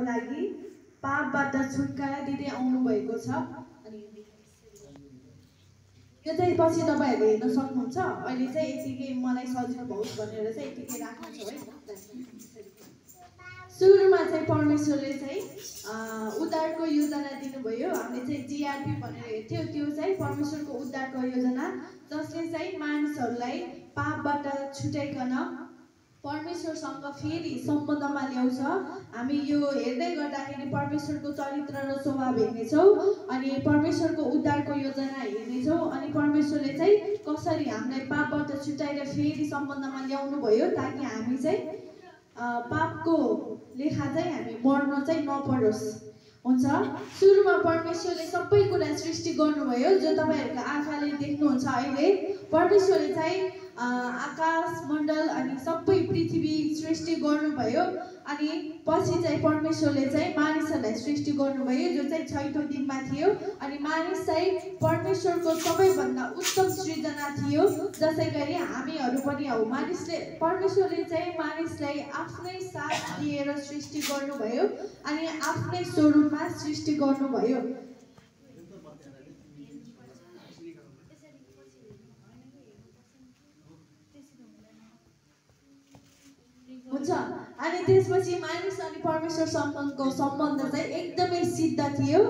लागि पापबाट छुटकारा दिँदै आउनु भएको छ। अनि यो चाहिँ पछि तपाईहरुले हेर्न सक्नुहुन्छ। अहिले चाहिँ यतिकै मलाई सजिलो होस् भनेर चाहिँ यतिकै राख्नु छ है। सुरुमा चाहिँ परमेश्वरले चाहिँ उद्धारको योजना दिनुभयो। हामीले चाहिँ जीआरपी भनेर हेर्थ्यौँ, त्यो चाहिँ परमेश्वरको उद्धारको योजना जसले चाहिँ मानिसहरूलाई पापबाट छुटाइकन परमेश्वरसँग फेरि सम्बन्धमा ल्याउँछ। हामी यो हेर्दै गर्दाखेरि परमेश्वरको चरित्र र स्वभाव हेर्नेछौँ अनि परमेश्वरको उद्धारको योजना हेर्नेछौँ अनि परमेश्वरले चाहिँ कसरी हामीलाई पापबाट छुटाएर फेरि सम्बन्धमा ल्याउनु भयो ताकि हामी चाहिँ पापको लेखा चाहिँ हामी मर्न चाहिँ नपरोस्। हुन्छ, सुरुमा परमेश्वरले सबै कुरा सृष्टि गर्नुभयो जो तपाईहरुको आँखाले देख्नुहुन्छ। अहिले परमेश्वरले चाहिँ आकाश मण्डल अनि सबै पृथ्वी सृष्टि गर्नुभयो अनि पछि चाहिँ परमेश्वरले चाहिँ मानिसहरूलाई सृष्टि गर्नुभयो जो चाहिँ 6औं दिनमा थियो। अनि मानिस चाहिँ परमेश्वरको सबैभन्दा उत्तम सृजना थियो, जसै गरी हामीहरू पनि हौ। परमेश्वरले चाहिँ मानिसलाई आफ्नै साथ दिएर सृष्टि गर्नुभयो अनि आफ्नै स्वरूपमा सृष्टि गर्नुभयो। हुन्छ, अनि त्यसपछि मानिस अनि परमेश्वरसँगको सम्बन्ध चाहिँ एकदमै सिद्ध थियो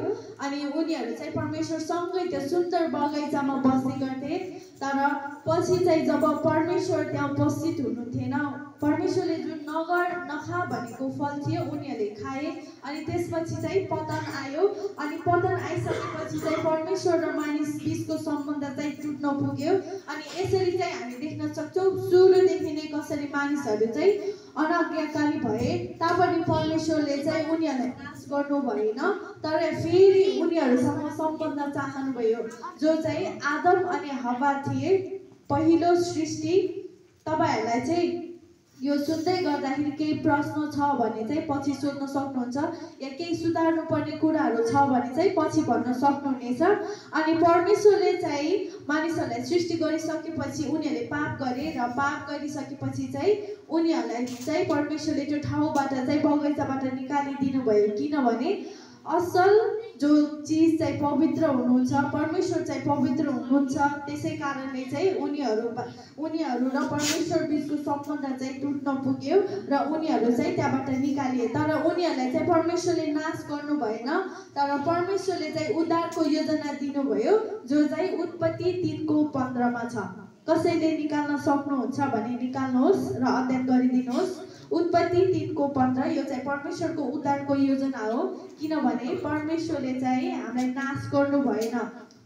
अनि उनीहरू चाहिँ परमेश्वरसँगै त्यो सुन्दर बगैँचामा बस्ने गर्थे। तर पछि चाहिँ जब परमेश्वर त्यहाँ उपस्थित हुनुहुन्थेन, परमेश्वरले जुन नखा भनेको फल थियो उनीहरूले खाए अनि त्यसपछि चाहिँ पतन आयो अनि पतन आइसकेपछि चाहिँ परमेश्वर र मानिस बीचको सम्बन्ध चाहिँ टुट्न पुग्यो। अनि यसरी चाहिँ हामी देख्न सक्छौँ सुरुदेखि नै कसरी मानिसहरू चाहिँ अनाज्ञाकारी भए तापनि परमेश्वरले चाहिँ उनीहरूलाई नाश गर्नु भएन, तर फेरि उनीहरूसँग सम्बन्ध चाहनुभयो जो चाहिँ आदम अनि हव्वा थिए, पहिलो सृष्टि। तपाईहरुलाई चाहिँ यो सुन्दै गर्दाखेरि केही प्रश्न छ भने चाहिँ पछि सोध्न सक्नुहुन्छ या केही सुधार्नु पर्ने कुराहरू छ भने चाहिँ पछि भन्न सक्नुहुनेछ। अनि परमेश्वरले चाहिँ मानिसहरूलाई सृष्टि गरिसकेपछि उनीहरूले पाप गरे र पाप गरिसकेपछि चाहिँ उनीहरूलाई चाहिँ परमेश्वरले त्यो ठाउँबाट चाहिँ बगैँचाबाट निकालिदिनु भयो। किनभने असल जो चिज चाहिँ पवित्र हुनुहुन्छ, परमेश्वर चाहिँ पवित्र हुनुहुन्छ, त्यसै कारणले चाहिँ उनीहरू र परमेश्वर बीचको सम्बन्ध चाहिँ टुट्न पुग्यो र उनीहरू चाहिँ त्यहाँबाट निकालिए। तर उनीहरूलाई चाहिँ परमेश्वरले नाश गर्नु भएन, तर परमेश्वरले चाहिँ उद्धारको योजना दिनुभयो जो चाहिँ उत्पत्ति 3:15 छ। कसैले निकाल्न सक्नुहुन्छ भने निकाल्नुहोस् र अध्ययन गरिदिनुहोस्। उत्पत्ति 3:15 यो चाहिँ परमेश्वरको उद्धारको योजना हो। किनभने परमेश्वरले चाहिँ हामीलाई नाश गर्नु भएन।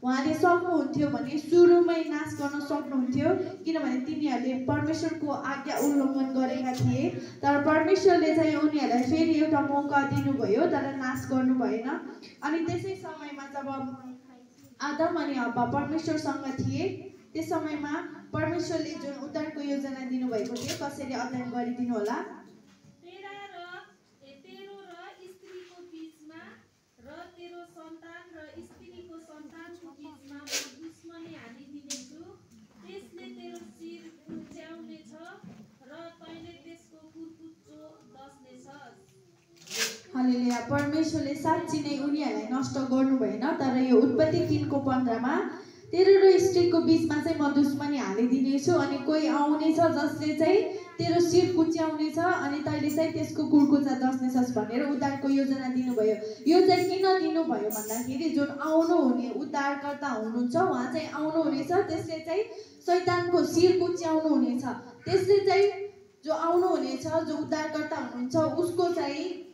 उहाँले सक्नुहुन्थ्यो भने सुरुमै नाश गर्न सक्नुहुन्थ्यो, किनभने तिनीहरूले परमेश्वरको आज्ञा उल्लङ्घन गरेका थिए। तर परमेश्वरले चाहिँ उनीहरूलाई फेरि एउटा मौका दिनुभयो तर नाश गर्नु भएन। अनि त्यसै समयमा जब आदम अनि हव्वा परमेश्वरसँग थिए त्यस समयमा परमेश्वरले जुन उद्धारको योजना दिनुभएको थियो, कसैले अध्ययन गरिदिनु होला। तेरो र स्त्रीको बीचमा र तेरो सन्तान र स्त्रीको सन्तानको बीचमा म दुश्मनी हालिदिनेछु। त्यसले तेरो शिर कुच्याउनेछ र तैँले त्यसको कुर्कुच्चो डस्नेछस्। हालेलुया। परमेश्वरले साँच्चै नै उनीहरूलाई नष्ट गर्नु भएन, तर यो उत्पत्ति 3:15 मा तेरो र स्त्रीको बीचमा चाहिँ म दुश्मनी हालिदिनेछु अनि कोही आउनेछ जसले चाहिँ तेरो शिर कुच्याउनेछ अनि तैँले चाहिँ त्यसको कुर्कुच्चा डस्नेछस् भनेर उद्धारको योजना दिनुभयो। यो चाहिँ किन दिनुभयो भन्दाखेरि जुन आउनु हुने उद्धारकर्ता हुनुहुन्छ उहाँ चाहिँ आउनुहुनेछ, त्यसले चाहिँ शैतानको शिर कुच्याउनु हुनेछ। त्यसले चाहिँ जो आउनुहुनेछ, जो उद्धारकर्ता हुनुहुन्छ उसको चाहिँ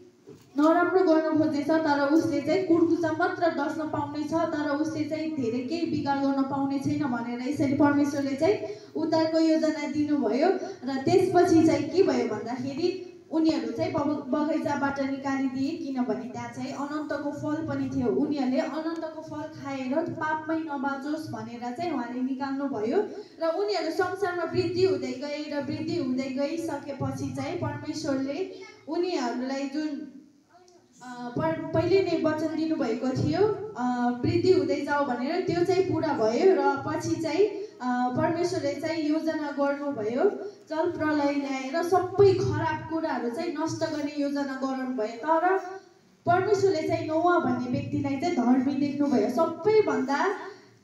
नराम्रो गर्न खोज्नेछ तर उसले चाहिँ कुर्कुच्चा मात्र डस्न पाउनेछ, तर उसले चाहिँ धेरै केही बिगार गर्न पाउने छैन भनेर यसरी परमेश्वरले चाहिँ उद्धारको योजना दिनुभयो। र त्यसपछि चाहिँ के भयो भन्दाखेरि उनीहरू चाहिँ बगैँचाबाट निकालिदिए, किनभने त्यहाँ चाहिँ अनन्तको फल पनि थियो। उनीहरूले अनन्तको फल खाएर पापमै नबाचोस् भनेर चाहिँ उहाँले निकाल्नु भयो र उनीहरू संसारमा वृद्धि हुँदै गए र वृद्धि हुँदै गइसकेपछि चाहिँ परमेश्वरले उनीहरूलाई जुन पहिले नै वचन दिनुभएको थियो वृद्धि हुँदै जाऊ भनेर, त्यो चाहिँ पुरा भयो र पछि चाहिँ परमेश्वरले चाहिँ योजना गर्नुभयो, जल प्रलय ल्याएर सबै खराब कुराहरू चाहिँ नष्ट गर्ने योजना गर्नुभयो। तर परमेश्वरले चाहिँ नोआ भन्ने व्यक्तिलाई चाहिँ धर्मी देख्नुभयो, सबैभन्दा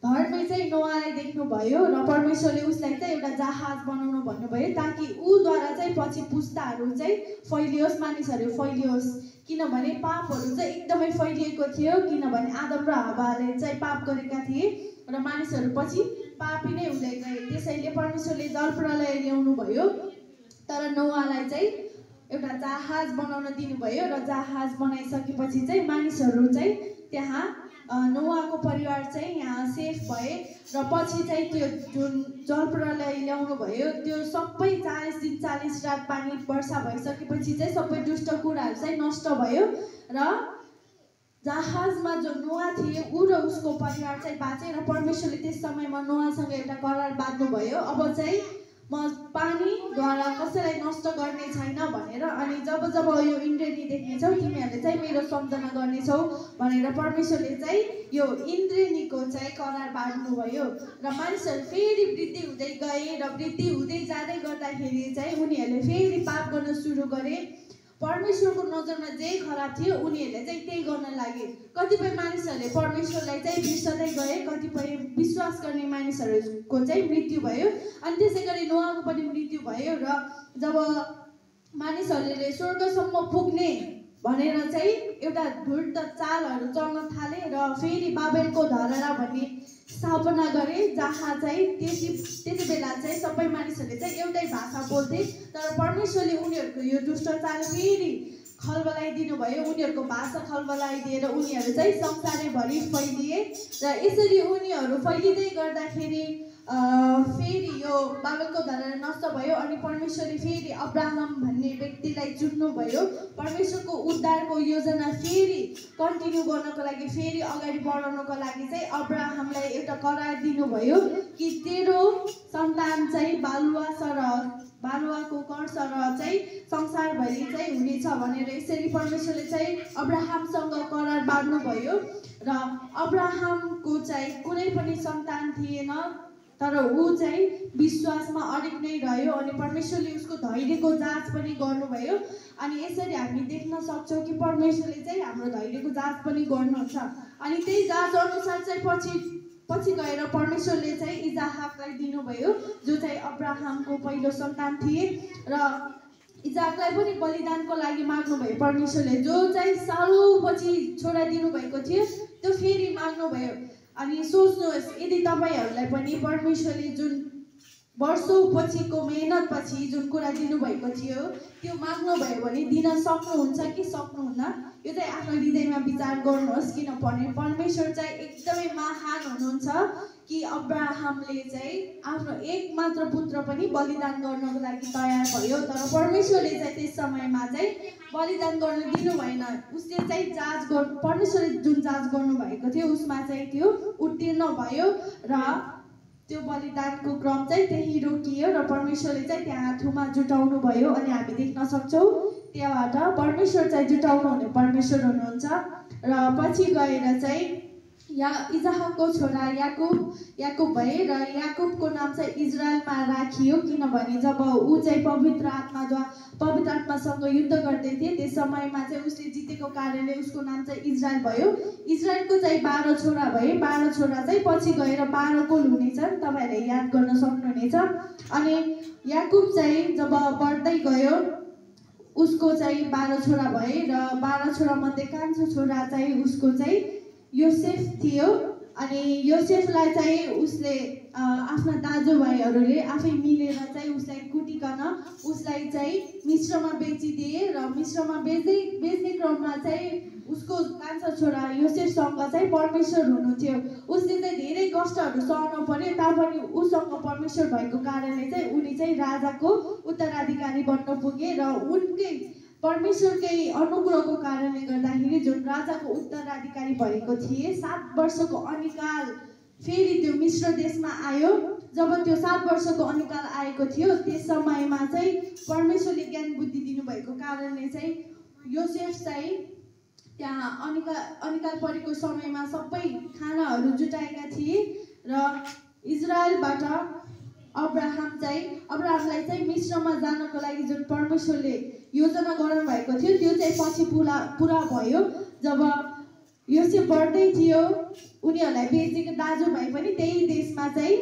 धर्मी चाहिँ नोआलाई देख्नुभयो र परमेश्वरले उसलाई चाहिँ एउटा जहाज बनाउनु भन्नुभयो ताकि ऊद्वारा चाहिँ पछि पुस्ताहरू चाहिँ फैलियोस्, मानिसहरू फैलियोस्। किनभने पापहरू चाहिँ एकदमै फैलिएको थियो, किनभने आदम र हव्वाले चाहिँ पाप गरेका थिए र मानिसहरू पछि पापी नै हुँदै गए। त्यसैले परमेश्वरले जलप्रलय ल्याउनु भयो, तर नोआलाई चाहिँ एउटा जहाज बनाउन दिनुभयो र जहाज बनाइसकेपछि चाहिँ मानिसहरू चाहिँ त्यहाँ नोआको परिवार चाहिँ यहाँ सेफ भए र पछि चाहिँ त्यो जुन जलप्रलय ल्याउनु भयो त्यो सबै 40 दिन 40 रात पानी वर्षा भइसकेपछि चाहिँ सबै दुष्ट कुराहरू चाहिँ नष्ट भयो र जहाजमा जो नोआ थिए ऊ र उसको परिवार चाहिँ बाँचे र परमेश्वरले त्यस समयमा नोआसँग एउटा करार बाँध्नुभयो, अब चाहिँ म पानीद्वारा कसैलाई नष्ट गर्ने छैन भनेर। अनि जब जब यो इन्द्रेणी देख्नेछौ तिमीहरूले चाहिँ मेरो सम्झना गर्नेछौ भनेर परमेश्वरले चाहिँ यो इन्द्रेणीको चाहिँ करार बाँध्नुभयो र मानिसहरू फेरि वृद्धि हुँदै गए र वृद्धि हुँदै जाँदै गर्दाखेरि चाहिँ उनीहरूले फेरि पाप गर्न सुरु गरे। परमेश्वरको नजरमा जे खराब थियो उनीहरूले चाहिँ त्यही गर्न लागे। कतिपय मानिसहरूले परमेश्वरलाई चाहिँ बिर्सदै गए, कतिपय विश्वास गर्ने मानिसहरूको चाहिँ मृत्यु भयो। अनि त्यसै गरी नोआको पनि मृत्यु भयो र जब मानिसहरूले स्वर्गसम्म पुग्ने भनेर चाहिँ एउटा धुर्त चालहरू चल्न थाले र फेरि बाबेलको धरहरा भन्ने स्थापना गरे, जहाँ चाहिँ त्यति बेला चाहिँ सबै मानिसहरूले चाहिँ एउटै भाषा बोल्थे। तर परमेश्वरले उनीहरूको यो दुष्ट चाल फेरि खलबलाइदिनु भयो, उनीहरूको भाषा खलबलाइदिएर उनीहरू चाहिँ संसारैभरि फैलिए र यसरी उनीहरू फैलिँदै गर्दाखेरि फेरि यो बाबेलको धरहरा नष्ट भयो। अनि परमेश्वरले फेरि अब्राहम भन्ने व्यक्तिलाई चुन्नुभयो, परमेश्वरको उद्धारको योजना फेरि कन्टिन्यू गर्नको लागि, फेरि अगाडि बढाउनको लागि चाहिँ अब्राहमलाई एउटा करार दिनुभयो कि तेरो सन्तान चाहिँ बालुवाको कर सरह चाहिँ संसारभरि चाहिँ हुनेछ भनेर यसरी परमेश्वरले चाहिँ अब्राहमसँग करार बाँध्नुभयो। र अब्राहमको चाहिँ कुनै पनि सन्तान थिएन, तर ऊ चाहिँ विश्वासमा अडिग नै रह्यो अनि परमेश्वरले उसको धैर्यको जाँच पनि गर्नुभयो। अनि यसरी हामी देख्न सक्छौँ कि परमेश्वरले चाहिँ हाम्रो धैर्यको जाँच पनि गर्नुहुन्छ। अनि त्यही जाँच अनुसार चाहिँ पछि गएर परमेश्वरले चाहिँ इजाहाकलाई दिनुभयो, जो चाहिँ अब्राहमको पहिलो सन्तान थिए र इजाहाकलाई पनि बलिदानको लागि माग्नुभयो परमेश्वरले। जो चाहिँ सालौँ पछि छोरा दिनुभएको थियो त्यो फेरि माग्नुभयो। अनि सोच्नुहोस्, यदि तपाईँहरूलाई पनि परमेश्वरले जुन वर्षौँ पछिको मेहनत पछि जुन कुरा दिनुभएको थियो त्यो माग्नुभयो भने दिन सक्नुहुन्छ कि सक्नुहुन्न, यो चाहिँ आफ्नो हृदयमा विचार गर्नुहोस्। किनभने परमेश्वर चाहिँ एकदमै महान हुनुहुन्छ कि अब्राहमले चाहिँ आफ्नो एकमात्र पुत्र पनि बलिदान गर्नको लागि तयार भयो, तर परमेश्वरले चाहिँ त्यस समयमा चाहिँ बलिदान गर्न दिनु भएन। उसले चाहिँ परमेश्वरले जुन जाँच गर्नुभएको थियो उसमा चाहिँ त्यो उत्तीर्ण भयो र त्यो बलिदानको क्रम चाहिँ त्यही रोकियो र परमेश्वरले चाहिँ त्यहाँ आँथुमा जुटाउनु भयो। अनि हामी देख्न सक्छौँ त्यहाँबाट परमेश्वर चाहिँ जुटाउनु हुने परमेश्वर हुनुहुन्छ। र पछि गएर चाहिँ इजाहाकको छोरा याकुब भए र याकुबको नाम चाहिँ इजरायलमा राखियो, किनभने जब ऊ चाहिँ पवित्र आत्मासँग युद्ध गर्दै थिए त्यस समयमा चाहिँ उसले जितेको कारणले उसको नाम चाहिँ इजरायल भयो। इजरायलको चाहिँ 12 छोरा भए, 12 छोरा चाहिँ पछि गएर 12 कुल हुनेछन्, तपाईँहरूले याद गर्न सक्नुहुनेछ। अनि याकुब चाहिँ जब बढ्दै गयो उसको चाहिँ 12 छोरा भए र 12 छोरा मध्ये कान्छो छोरा चाहिँ उसको चाहिँ योसेफ थियो। अनि योसेफलाई चाहिँ उसले आफ्ना दाजुभाइहरूले आफै मिलेर चाहिँ उसलाई कुटिकन उसलाई चाहिँ मिश्रमा बेचिदिए र मिश्रमा बेच्ने क्रममा चाहिँ उसको कान्छो छोरा योसेफसँग चाहिँ परमेश्वर हुनुहुन्थ्यो। उसले चाहिँ धेरै कष्टहरू सहनु पर्यो, तापनि उसँग परमेश्वर भएको कारणले चाहिँ उनी चाहिँ राजाको उत्तराधिकारी बन्न पुगे र उनकै परमेश्वरकै अनुग्रहको कारणले गर्दाखेरि जुन राजाको उत्तराधिकारी भएको थिए 7 वर्षको अनिकाल फेरि त्यो मिश्र देशमा आयो। जब त्यो 7 वर्षको अनिकाल आएको थियो त्यस समयमा चाहिँ परमेश्वरले ज्ञान बुद्धि दिनुभएको कारणले चाहिँ योसेफ चाहिँ त्यहाँ अनिकाल परेको समयमा सबै खानाहरू जुटाएका थिए र इजरायलबाट अब्राहमलाई चाहिँ मिश्रमा जानको लागि जुन परमेश्वरले योजना गर्नु भएको थियो त्यो चाहिँ पछि पुरा भयो। जब योसेफ बढ्दै थियो उनीहरूलाई बेचेको दाजुभाइ पनि त्यही देशमा चाहिँ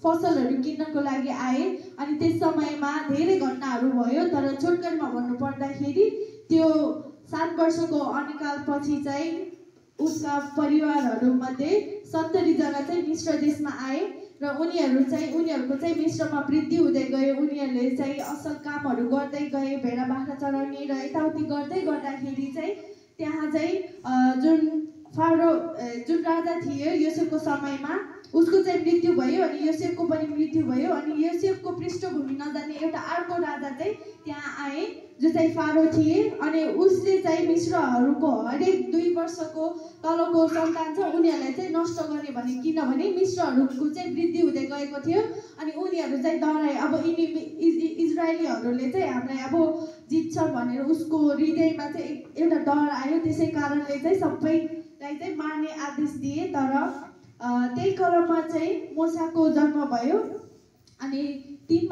फसलहरू किन्नको लागि आए अनि त्यस समयमा धेरै घटनाहरू भयो। तर छोटकरीमा भन्नु पर्दाखेरि त्यो 7 वर्षको अनिकालपछि चाहिँ उसका परिवारहरूमध्ये 70 जना चाहिँ मिश्र देशमा आए र उनीहरूको चाहिँ मिश्रमा वृद्धि हुँदै गयो। उनीहरूले चाहिँ असल कामहरू गर्दै गए, भेडा बाख्रा चराउने र यताउति गर्दै गर्दाखेरि चाहिँ त्यहाँ चाहिँ जुन राजा थिए योसेफको समयमा उसको चाहिँ मृत्यु भयो अनि योसेफको पनि मृत्यु भयो। अनि योसेफको पृष्ठभूमि नजान्ने एउटा अर्को राजा चाहिँ त्यहाँ आए जो चाहिँ फारो थिए अनि उसले चाहिँ मिश्रहरूको हरेक 2 वर्षको तलको सन्तान छ उनीहरूलाई चाहिँ नष्ट गर्ने भने, किनभने मिश्रहरूको चाहिँ वृद्धि हुँदै गएको थियो अनि उनीहरू चाहिँ डराए अब इजरायलीहरूले चाहिँ हामीलाई अब जित्छ भनेर उसको हृदयमा चाहिँ एउटा डर आयो। त्यसै कारणले चाहिँ सबैलाई चाहिँ मार्ने आदेश दिए। तर त्यही क्रममा चाहिँ मोसाको जन्म भयो अनि 3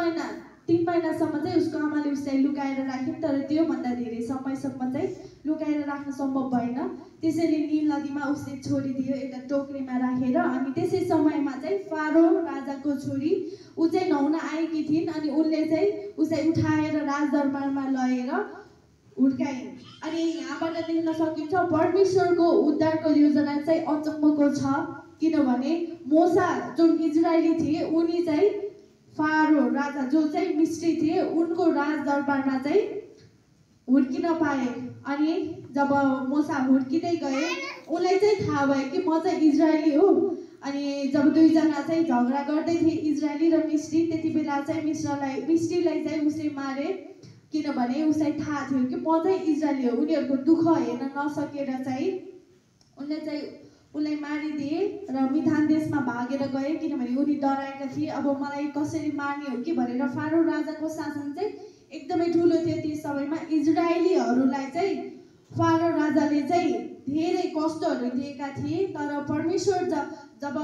महिनासम्म चाहिँ उसको आमाले उसलाई लुकाएर राखिन्। तर त्योभन्दा धेरै समयसम्म चाहिँ लुकाएर राख्न सम्भव भएन। त्यसैले नील नदीमा उसले छोडिदियो एउटा टोकरीमा राखेर। अनि त्यसै समयमा चाहिँ फारो राजाको छोरी ऊ चाहिँ नुहाउन आएकी थिइन् अनि उनले चाहिँ उसलाई उठाएर राजदरबारमा लगेर हुर्काइन्। अनि यहाँबाट देख्न सकिन्छ परमेश्वरको उद्धारको योजना चाहिँ अचम्मको छ, किनभने मोसा जुन इजरायली थिए उनी चाहिँ फारो राजा जो चाहिँ मिस्री थिए उनको राजदरबारमा चाहिँ हुर्किन पाए। अनि जब मोसा हुर्किँदै गए उनलाई चाहिँ थाहा भयो कि म चाहिँ इजरायली हो। अनि जब 2 जना चाहिँ झगडा गर्दै थिए इजरायली र मिस्री, त्यति बेला चाहिँ मिस्रीलाई चाहिँ उसले मारे, किनभने उसलाई थाहा थियो कि म चाहिँ इजरायली हो। उनीहरूको दुःख हेर्न नसकेर चाहिँ उसलाई मारिदिए र मिधान देशमा भागेर गए, किनभने उनी डराएका थिए अब मलाई कसरी मार्ने हो कि भनेर। फारो राजाको शासन चाहिँ एकदमै ठुलो थियो त्यस समयमा। इजरायलीहरूलाई चाहिँ फारो राजाले चाहिँ धेरै कष्टहरू दिएका थिए। तर परमेश्वर जब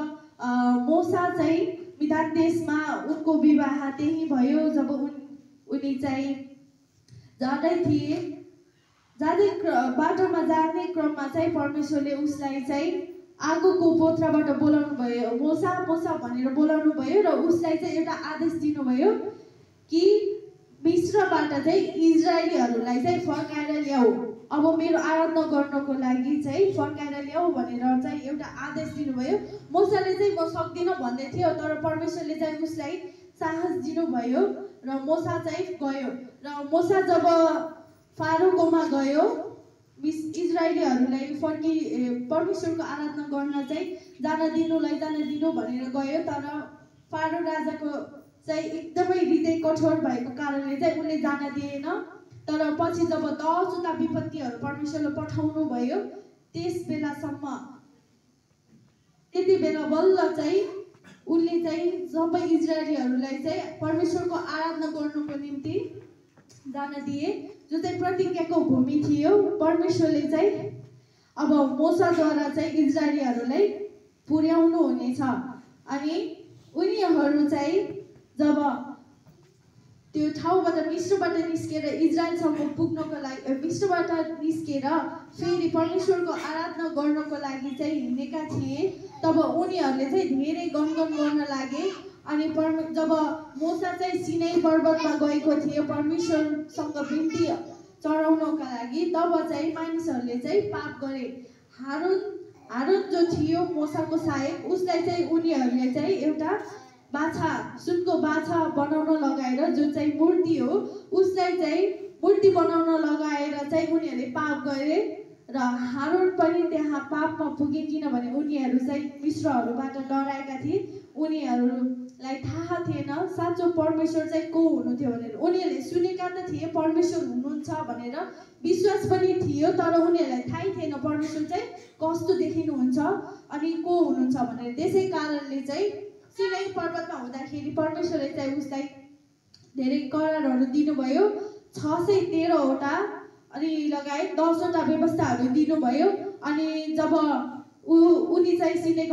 मोसा चाहिँ मिधान देशमा उनको विवाह त्यही भयो। जब उनी चाहिँ बाटोमा जाने क्रममा चाहिँ परमेश्वरले उसलाई चाहिँ आगोको पोथ्राबाट बोलाउनु भयो, मोसा मोसा भनेर बोलाउनु भयो र उसलाई चाहिँ एउटा आदेश दिनुभयो कि मिश्रबाट चाहिँ इजरायलीहरूलाई चाहिँ फर्काएर ल्याऊ, अब मेरो आराधना गर्नको लागि चाहिँ फर्काएर ल्याऊ भनेर चाहिँ एउटा आदेश दिनुभयो। मोसाले चाहिँ म सक्दिनँ भन्दै थियो, तर परमेश्वरले चाहिँ उसलाई साहस दिनुभयो र मोसा चाहिँ गयो। र मोसा जब फारोकोमा गयो इजरायलीहरूलाई परमेश्वरको आराधना गर्न चाहिँ जान दिनु भनेर गयो। तर फारो राजाको चाहिँ एकदमै हृदय कठोर भएको कारणले चाहिँ उनले जान दिएन। तर पछि जब 10 वटा विपत्तिहरू परमेश्वरले पठाउनु भयो त्यति बेला बल्ल चाहिँ उनले चाहिँ सबै इजरायलीहरूलाई चाहिँ परमेश्वरको आराधना गर्नुको निम्ति जान दिए, जो चाहिँ प्रतिज्ञाको भूमि थियो। परमेश्वरले चाहिँ अब मोसाद्वारा चाहिँ इजरायलीहरूलाई पुर्याउनु हुनेछ। अनि उनीहरू चाहिँ जब त्यो ठाउँबाट मिश्रबाट निस्केर इजरायलसम्म पुग्नको लागि मिश्रबाट निस्केर फेरि परमेश्वरको आराधना गर्नको लागि चाहिँ हिँडेका थिए, तब उनीहरूले चाहिँ धेरै गनगन गर्न लागे। अनि जब मोसा चाहिँ सिनै पर्वतमा गएको थियो परमेश्वरसँग बिन्ती चढाउनका लागि, तब चाहिँ मानिसहरूले चाहिँ पाप गरे। हारुन जो थियो मोसाको सहायक, उसलाई चाहिँ उनीहरूले चाहिँ एउटा सुनको बाछा बनाउन लगाएर, जो चाहिँ मूर्ति हो उसलाई चाहिँ मूर्ति बनाउन लगाएर चाहिँ उनीहरूले पाप गरे र हारुन पनि त्यहाँ पापमा पुगे, किनभने उनीहरू चाहिँ मिश्रहरूबाट डराएका थिए। उनीहरूलाई थाहा थिएन साँचो परमेश्वर चाहिँ को हुनुहुन्थ्यो भनेर। उनीहरूले सुनेका त थिए परमेश्वर हुनुहुन्छ भनेर, विश्वास पनि थियो, तर उनीहरूलाई थाहै थिएन परमेश्वर चाहिँ कस्तो देखिनुहुन्छ अनि को हुनुहुन्छ भनेर। त्यसै कारणले चाहिँ सिनै पर्वतमा हुँदाखेरि परमेश्वरले चाहिँ उसलाई धेरै करारहरू दिनुभयो, 613 वटा अनि लगायत 10 वटा व्यवस्थाहरू दिनुभयो। अनि जब उनी चाहिँ सिनै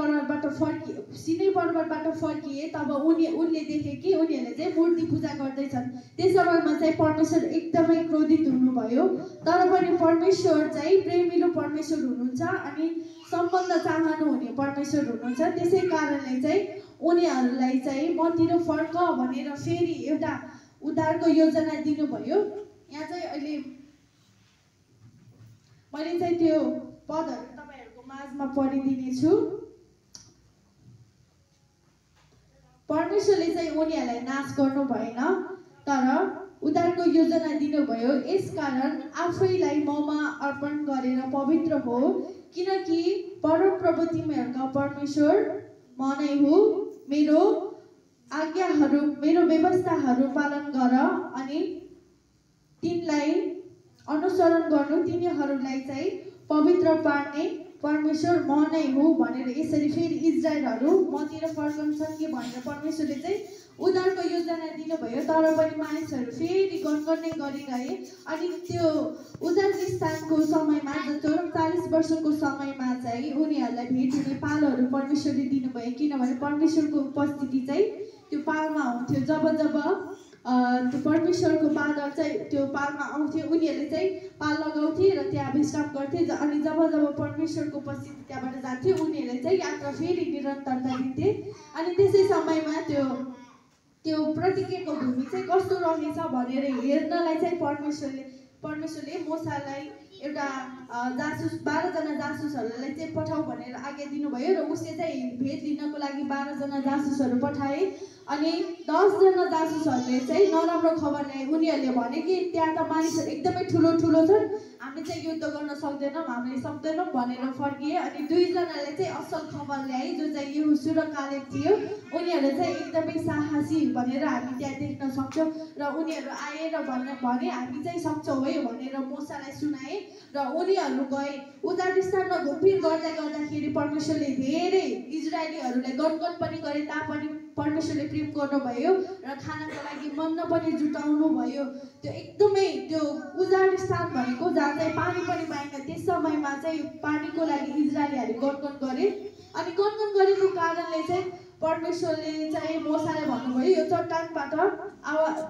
पर्वतबाट फर्किए तब उनले देखे कि उनीहरूले चाहिँ मूर्ति पूजा गर्दैछन्। त्यस समयमा चाहिँ परमेश्वर एकदमै क्रोधित हुनुभयो। तर पनि परमेश्वर चाहिँ प्रेमिलो परमेश्वर परमेश्वर हुनुहुन्छ अनि सम्बन्ध चाहनु हुने परमेश्वर हुनुहुन्छ। त्यसै कारणले चाहिँ उनीहरूलाई चाहिँ मतिर फर्क भनेर फेरि एउटा उद्धारको योजना दिनुभयो। यहाँ चाहिँ अहिले मैले चाहिँ त्यो पदहरू तपाईँहरूको माझमा पढिदिनेछु। परमेश्वरले चाहिँ उनीहरूलाई नाश गर्नु भएन तर उद्धारको योजना दिनुभयो। यसकारण आफैलाई ममा अर्पण गरेर पवित्र हो किनकि परमप्रभु तिमीहरूका परमेश्वर म नै हुँ। मेरो आज्ञाहरू मेरो व्यवस्थाहरू पालन गर अनि तिनलाई अनुसरण गर्नु तिनीहरूलाई चाहिँ पवित्र पार्ने परमेश्वर म नै हुँ भनेर यसरी फेरि इजरायलहरू मतिर फर्कन्छन् कि भनेर परमेश्वरले चाहिँ उद्धारको योजना दिनुभयो। तर पनि मानिसहरू फेरि गनगनै गरिरहे अनि त्यो उद्धार स्थानको समयमा जस्तो 40 वर्षको समयमा चाहिँ उनीहरूलाई भेट हुने पालहरू परमेश्वरले दिनुभयो किनभने परमेश्वरको उपस्थिति चाहिँ त्यो पालमा हुन्थ्यो। जब त्यो परमेश्वरको बादल चाहिँ त्यो पालमा आउँथ्यो उनीहरूले चाहिँ पाल लगाउँथे र त्यहाँ विश्राम गर्थे अनि जब परमेश्वरको उपस्थिति त्यहाँबाट जान्थ्यो उनीहरूले चाहिँ यात्रा फेरि निरन्तरता दिन्थे। अनि त्यसै समयमा त्यो प्रतिज्ञाको भूमि चाहिँ कस्तो रहेछ भनेर हेर्नलाई चाहिँ परमेश्वरले मोसालाई एउटा जासुस 12 जना जासुसहरूलाई चाहिँ पठाऊ भनेर आज्ञा दिनुभयो र उसले चाहिँ भेट लिनको लागि 12 जना जासुसहरू पठाए। अनि 10 जना जासुसहरूले चाहिँ नराम्रो खबर ल्याए। उनीहरूले भने कि त्यहाँ त मानिसहरू एकदमै ठुलो छन्, हामी चाहिँ युद्ध गर्न सक्दैनौँ, हामीले सक्दैनौँ भनेर फर्किए। अनि 2 जनाले चाहिँ असल खबर ल्याए जो चाहिँ यहोशू र कालेब थियो। उनीहरू चाहिँ एकदमै साहसी भनेर हामी त्यहाँ देख्न सक्छौँ र उनीहरू आए र भने हामी चाहिँ सक्छौँ है भनेर मोसालाई सुनाए र उनीहरू गए। उद्धार स्थानमा घुमफिर गर्दाखेरि परमेश्वरले धेरै इजरायलीहरूलाई गनगन पनि गरे तापनि परमेश्वरले प्रेम गर्नुभयो र खानाको लागि मन्न पनि जुटाउनु भयो। त्यो एकदमै त्यो उजाड स्थान भनेको जहाँ चाहिँ पानी पनि पाएन त्यस समयमा चाहिँ पानीको लागि इजरायलीहरूले गनगन गरे। अनि गनगन गरेको कारणले चाहिँ परमेश्वरले चाहिँ मोसालाई भन्नुभयो यो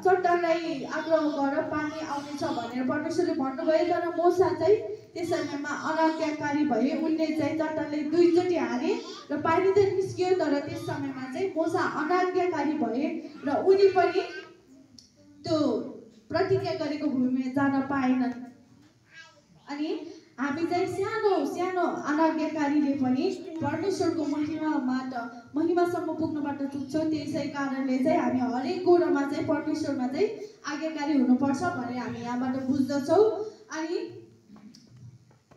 चट्टानलाई आग्रह गर पानी आउनेछ भनेर परमेश्वरले भन्नुभयो। तर मोसा चाहिँ त्यस समयमा अनाज्ञाकारी भए। उनले चाहिँ चट्टानले 2 चोटि हाने र पानी त निस्कियो तर त्यस समयमा चाहिँ मोसा अनाज्ञाकारी भए र उनी पनि त्यो प्रतिज्ञा गरेको भूमिमा जान पाएनन्। अनि हामी चाहिँ सानो अनाज्ञाकारीले पनि परमेश्वरको महिमासम्म पुग्नबाट चुक्छौँ। त्यसै कारणले चाहिँ हामी हरेक कुरामा चाहिँ परमेश्वरमा चाहिँ आज्ञाकारी हुनुपर्छ भनेर हामी यहाँबाट बुझ्दछौँ। अनि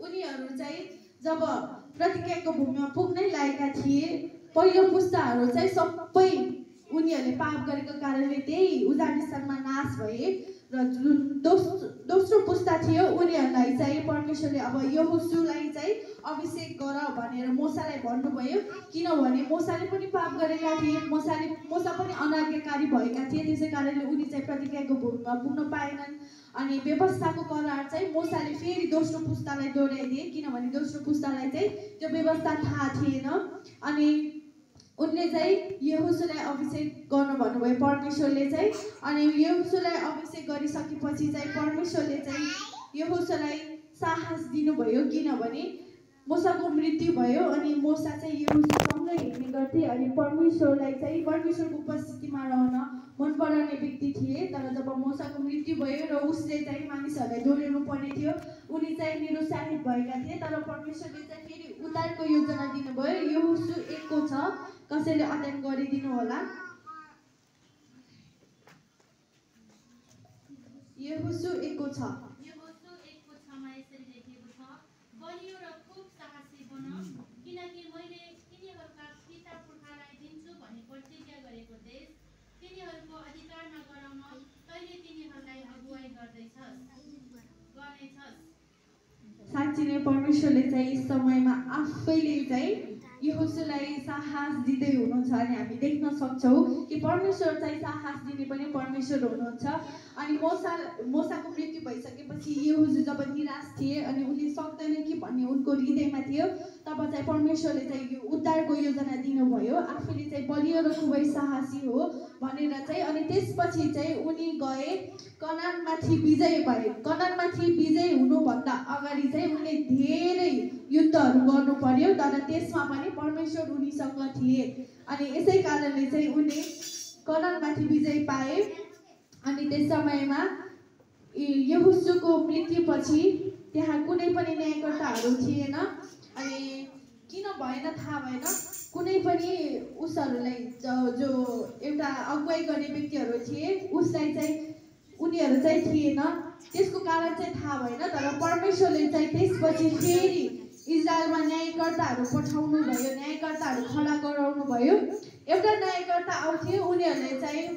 उनीहरू चाहिँ जब प्रतिज्ञाको भूमिमा पुग्नै लागेका थिए पहिलो पुस्ताहरू चाहिँ सबै उनीहरूले पाप गरेको कारणले त्यही उजाड स्थानमा नाश भए र जुन दोस्रो पुस्ता थियो उनीहरूलाई चाहिँ परमेश्वरले अब यहोशूलाई चाहिँ अभिषेक गर भनेर मोसालाई भन्नुभयो किनभने मोसाले पनि पाप गरेका थिए। मोसा पनि अनाज्ञाकारी भएका थिए। त्यसै कारणले उनी चाहिँ प्रतिज्ञाको भूमिमा पुग्न पाएनन्। अनि व्यवस्थाको करार चाहिँ मोसाले फेरि दोस्रो पुस्तालाई दोहोऱ्याइदिए किनभने दोस्रो पुस्तालाई चाहिँ त्यो व्यवस्था थाहा थिएन। अनि उनले चाहिँ यहोशूलाई अभिषेक गर्नु भन्नुभयो परमेश्वरले चाहिँ। अनि यहोशूलाई अभिषेक गरिसकेपछि चाहिँ परमेश्वरले चाहिँ यहोशूलाई साहस दिनुभयो किनभने मोसाको मृत्यु भयो। अनि मोसा चाहिँ यहोशूसँगै हिँड्ने गर्थे अनि परमेश्वरलाई चाहिँ परमेश्वरको उपस्थितिमा रहन मन पराउने व्यक्ति थिए। तर जब मोसाको मृत्यु भयो र उसले चाहिँ मानिसहरूलाई दोहोऱ्याउनु पर्ने थियो उनी चाहिँ निरुत्साहित भएका थिए। तर परमेश्वरले चाहिँ फेरि उद्धारको योजना दिनुभयो। यहोशू 1 को 6 कसैले अध्ययन गरिदिनु होला। यहोशू 1 को 6 यसरी लेखिएको छ बलियो र खूब साहसी बन किनकि मैले तिनीहरूका पिता पुर्खालाई दिन्छु भन्ने प्रतिज्ञा गरेको देश तिनीहरूको अधिकारमा गराउन तैँले तिनीहरूलाई अगुवाई गर्नेछस्। साँच्चै नै परमेश्वरले चाहिँ यस समयमा आफैले चाहिँ यहोशूलाई साहस दिँदै हुनुहुन्छ। अनि हामी देख्न सक्छौँ कि परमेश्वर चाहिँ साहस दिने पनि परमेश्वर हुनुहुन्छ। अनि मोसाको मृत्यु भइसकेपछि यहोशू जब निराश थिए अनि उनले सक्दैन कि भन्ने उनको हृदयमा थियो तब चाहिँ परमेश्वरले चाहिँ यो उद्धारको योजना दिनुभयो। आफैले चाहिँ बलियो र खुबै साहसी हो भनेर चाहिँ। अनि त्यसपछि चाहिँ उनी गए कनानमाथि विजय भए। कनानमाथि विजय हुनुभन्दा अगाडि चाहिँ उनले धेरै युद्धहरू गर्नु पर्यो, तर त्यसमा पनि परमेश्वर उनीसँग थिए। अनि यसै कारणले चाहिँ उनले कनानमाथि विजय पाए। अनि त्यस समयमा यहोशूको मृत्युपछि त्यहाँ कुनै पनि न्यायकर्ताहरू थिएन। अनि किन भएन थाहा भएन, कुनै पनि उसहरूलाई जो एउटा अगुवाई गर्ने व्यक्तिहरू थिए उसलाई चाहिँ उनीहरू चाहिँ थिएन। त्यसको कारण चाहिँ थाहा भएन, तर परमेश्वरले चाहिँ त्यसपछि फेरि इजरायलमा न्यायकर्ताहरू पठाउनु भयो, न्यायकर्ताहरू खडा गराउनु भयो। एउटा न्यायकर्ता आउँथ्यो, उनीहरूले चाहिँ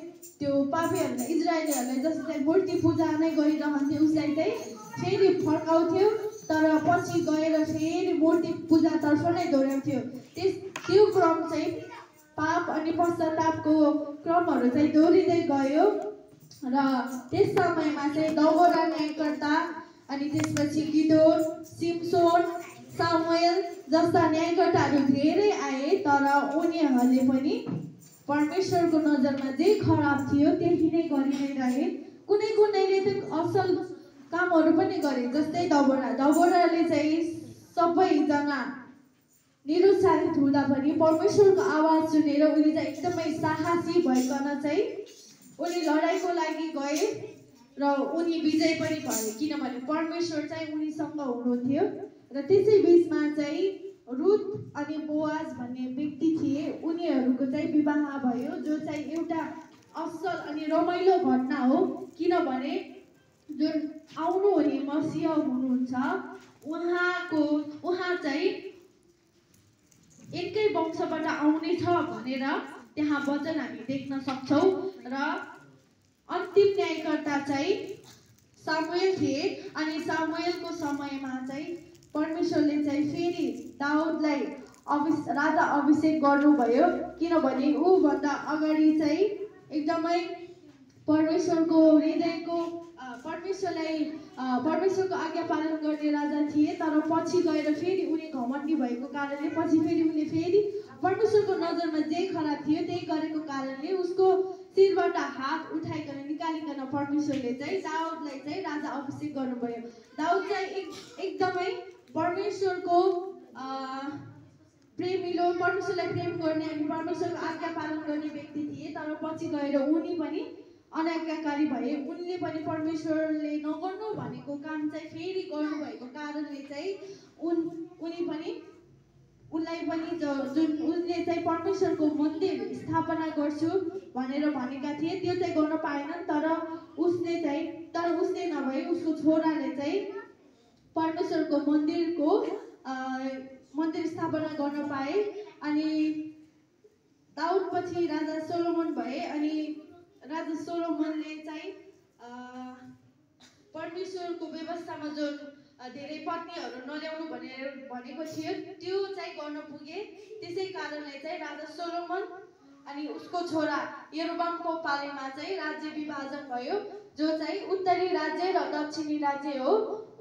त्यो पापीहरूलाई इजरायलीहरूलाई जस्तो चाहिँ मूर्ति पूजा नै गरिरहन्थ्यो उसलाई चाहिँ फेरि फर्काउँथ्यो, तर पछि गएर फेरि मूर्ति पूजातर्फ नै दोहोऱ्याउँथ्यो। त्यो क्रम चाहिँ पाप अनि पश्चातापको क्रमहरू चाहिँ दोहोरिँदै गयो। र त्यस समयमा चाहिँ दबोरा न्यायकर्ता अनि त्यसपछि गिदोन, सिम्सोन, सामुएल जस्ता न्यायकर्ताहरू धेरै आए, तर उनीहरूले पनि परमेश्वरको नजरमा जे खराब थियो त्यही नै गरि नै रहे। कुनैले त असल कामहरू पनि गरे, जस्तै दबोराले चाहिँ सबैजना निरुत्साहित हुँदा पनि परमेश्वरको आवाज सुनेर उनी चाहिँ एकदमै साहसी भइकन चाहिँ उनी लडाइँको लागि गए र उनी विजय पनि भए, किनभने परमेश्वर चाहिँ उनीसँग हुनुहुन्थ्यो। र त्यसै बिचमा चाहिँ रुथ अनि बोआज भन्ने व्यक्ति थिए, उनीहरूको चाहिँ विवाह भयो, जो चाहिँ एउटा असल अनि रमाइलो घटना हो। किनभने जुन आउनुहुने मसीह हुनुहुन्छ उहाँ चाहिँ एकै वंशबाट आउने छ भनेर त्यहाँ वचन हामी देख्न सक्छौँ। र अन्तिम न्यायकर्ता चाहिँ सामुएल थिए। अनि सामुएलको समयमा चाहिँ परमेश्वरले चाहिँ फेरि दाउदलाई राजा अभिषेक गर्नुभयो, किनभने ऊभन्दा अगाडि चाहिँ एकदमै परमेश्वरको हृदयको परमेश्वरको आज्ञा पालन गर्ने राजा थिए। तर पछि गएर फेरि उनी घमण्डी भएको कारणले पछि फेरि उनले फेरि परमेश्वरको नजरमा जे खराब थियो त्यही गरेको कारणले उसको शिरबाट हात उठाइकन निकालिकन परमेश्वरले चाहिँ दाउदलाई चाहिँ राजा अभिषेक गर्नुभयो। दाउद चाहिँ एकदमै परमेश्वरको प्रेमिलो, परमेश्वरलाई प्रेम गर्ने अनि परमेश्वरको आज्ञा पालन गर्ने व्यक्ति थिए। तर पछि गएर उनी पनि अनाज्ञाकारी भए। उनले पनि परमेश्वरले नगर्नु भनेको काम चाहिँ फेरि गर्नुभएको कारणले चाहिँ उनलाई पनि जुन उनले चाहिँ परमेश्वरको मन्दिर स्थापना गर्छु भनेर भनेका थिए त्यो चाहिँ गर्न पाएनन्। तर उसले नभए उसको छोराले चाहिँ परमेश्वरको मन्दिर स्थापना गर्न पाए। अनि दाउद पछि राजा सोलोमन भए। अनि राजा सोलोमनले चाहिँ परमेश्वरको व्यवस्थामा जुन धेरै पत्नीहरू नल्याउनु भनेर भनेको थियो त्यो चाहिँ गर्न पुगे। त्यसै कारणले चाहिँ राजा सोलोमन अनि उसको छोरा यरोबामको पालीमा चाहिँ राज्य विभाजन भयो, जो चाहिँ उत्तरी राज्य र दक्षिणी राज्य हो।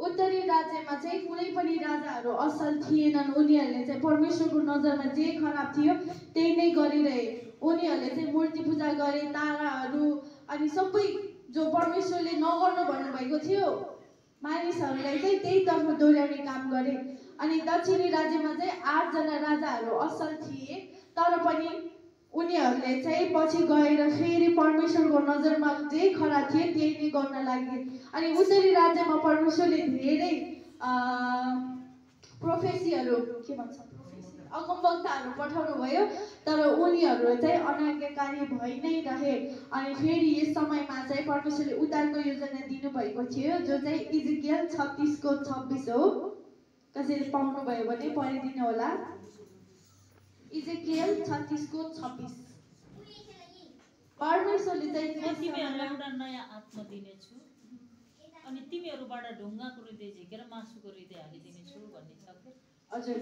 उत्तरी राज्यमा चाहिँ कुनै पनि राजाहरू असल थिएनन्। उनीहरूले चाहिँ परमेश्वरको नजरमा जे खराब थियो त्यही नै गरिरहे। उनीहरूले चाहिँ मूर्ति पूजा गरे, ताराहरू अनि सबै जो परमेश्वरले नगर्नु भन्नुभएको थियो मानिसहरूलाई चाहिँ त्यहीतर्फ दोहोऱ्याउने काम गरे। अनि दक्षिणी राज्यमा चाहिँ 8 जना राजाहरू असल थिए, तर पनि उनीहरूले चाहिँ पछि गएर फेरि परमेश्वरको नजरमा जे खराब थियो त्यही नै गर्न लागे। अनि उत्तरी राज्यमा परमेश्वरले धेरै प्रोफेसीहरू के भन्छ अगमवक्ताहरू पठाउनु भयो, तर उनीहरू चाहिँ अनाज्ञाकारी भइ नै रहे। अनि फेरि यस समयमा चाहिँ परमेश्वरले उद्धारको योजना दिनुभएको थियो, जो चाहिँ इजेकियल 36:26 हो। कसैले पाउनुभयो भने पढिदिनु होला। इजेकियल 36:26। परमेश्वरले चाहिँ तिमीहरूलाई एउटा नयाँ आत्मा दिनेछु अनि तिमीहरूबाट ढुङ्गाको हृदय झिकेर मासुको हृदय हालिदिनेछु भन्ने छ के? हजुर,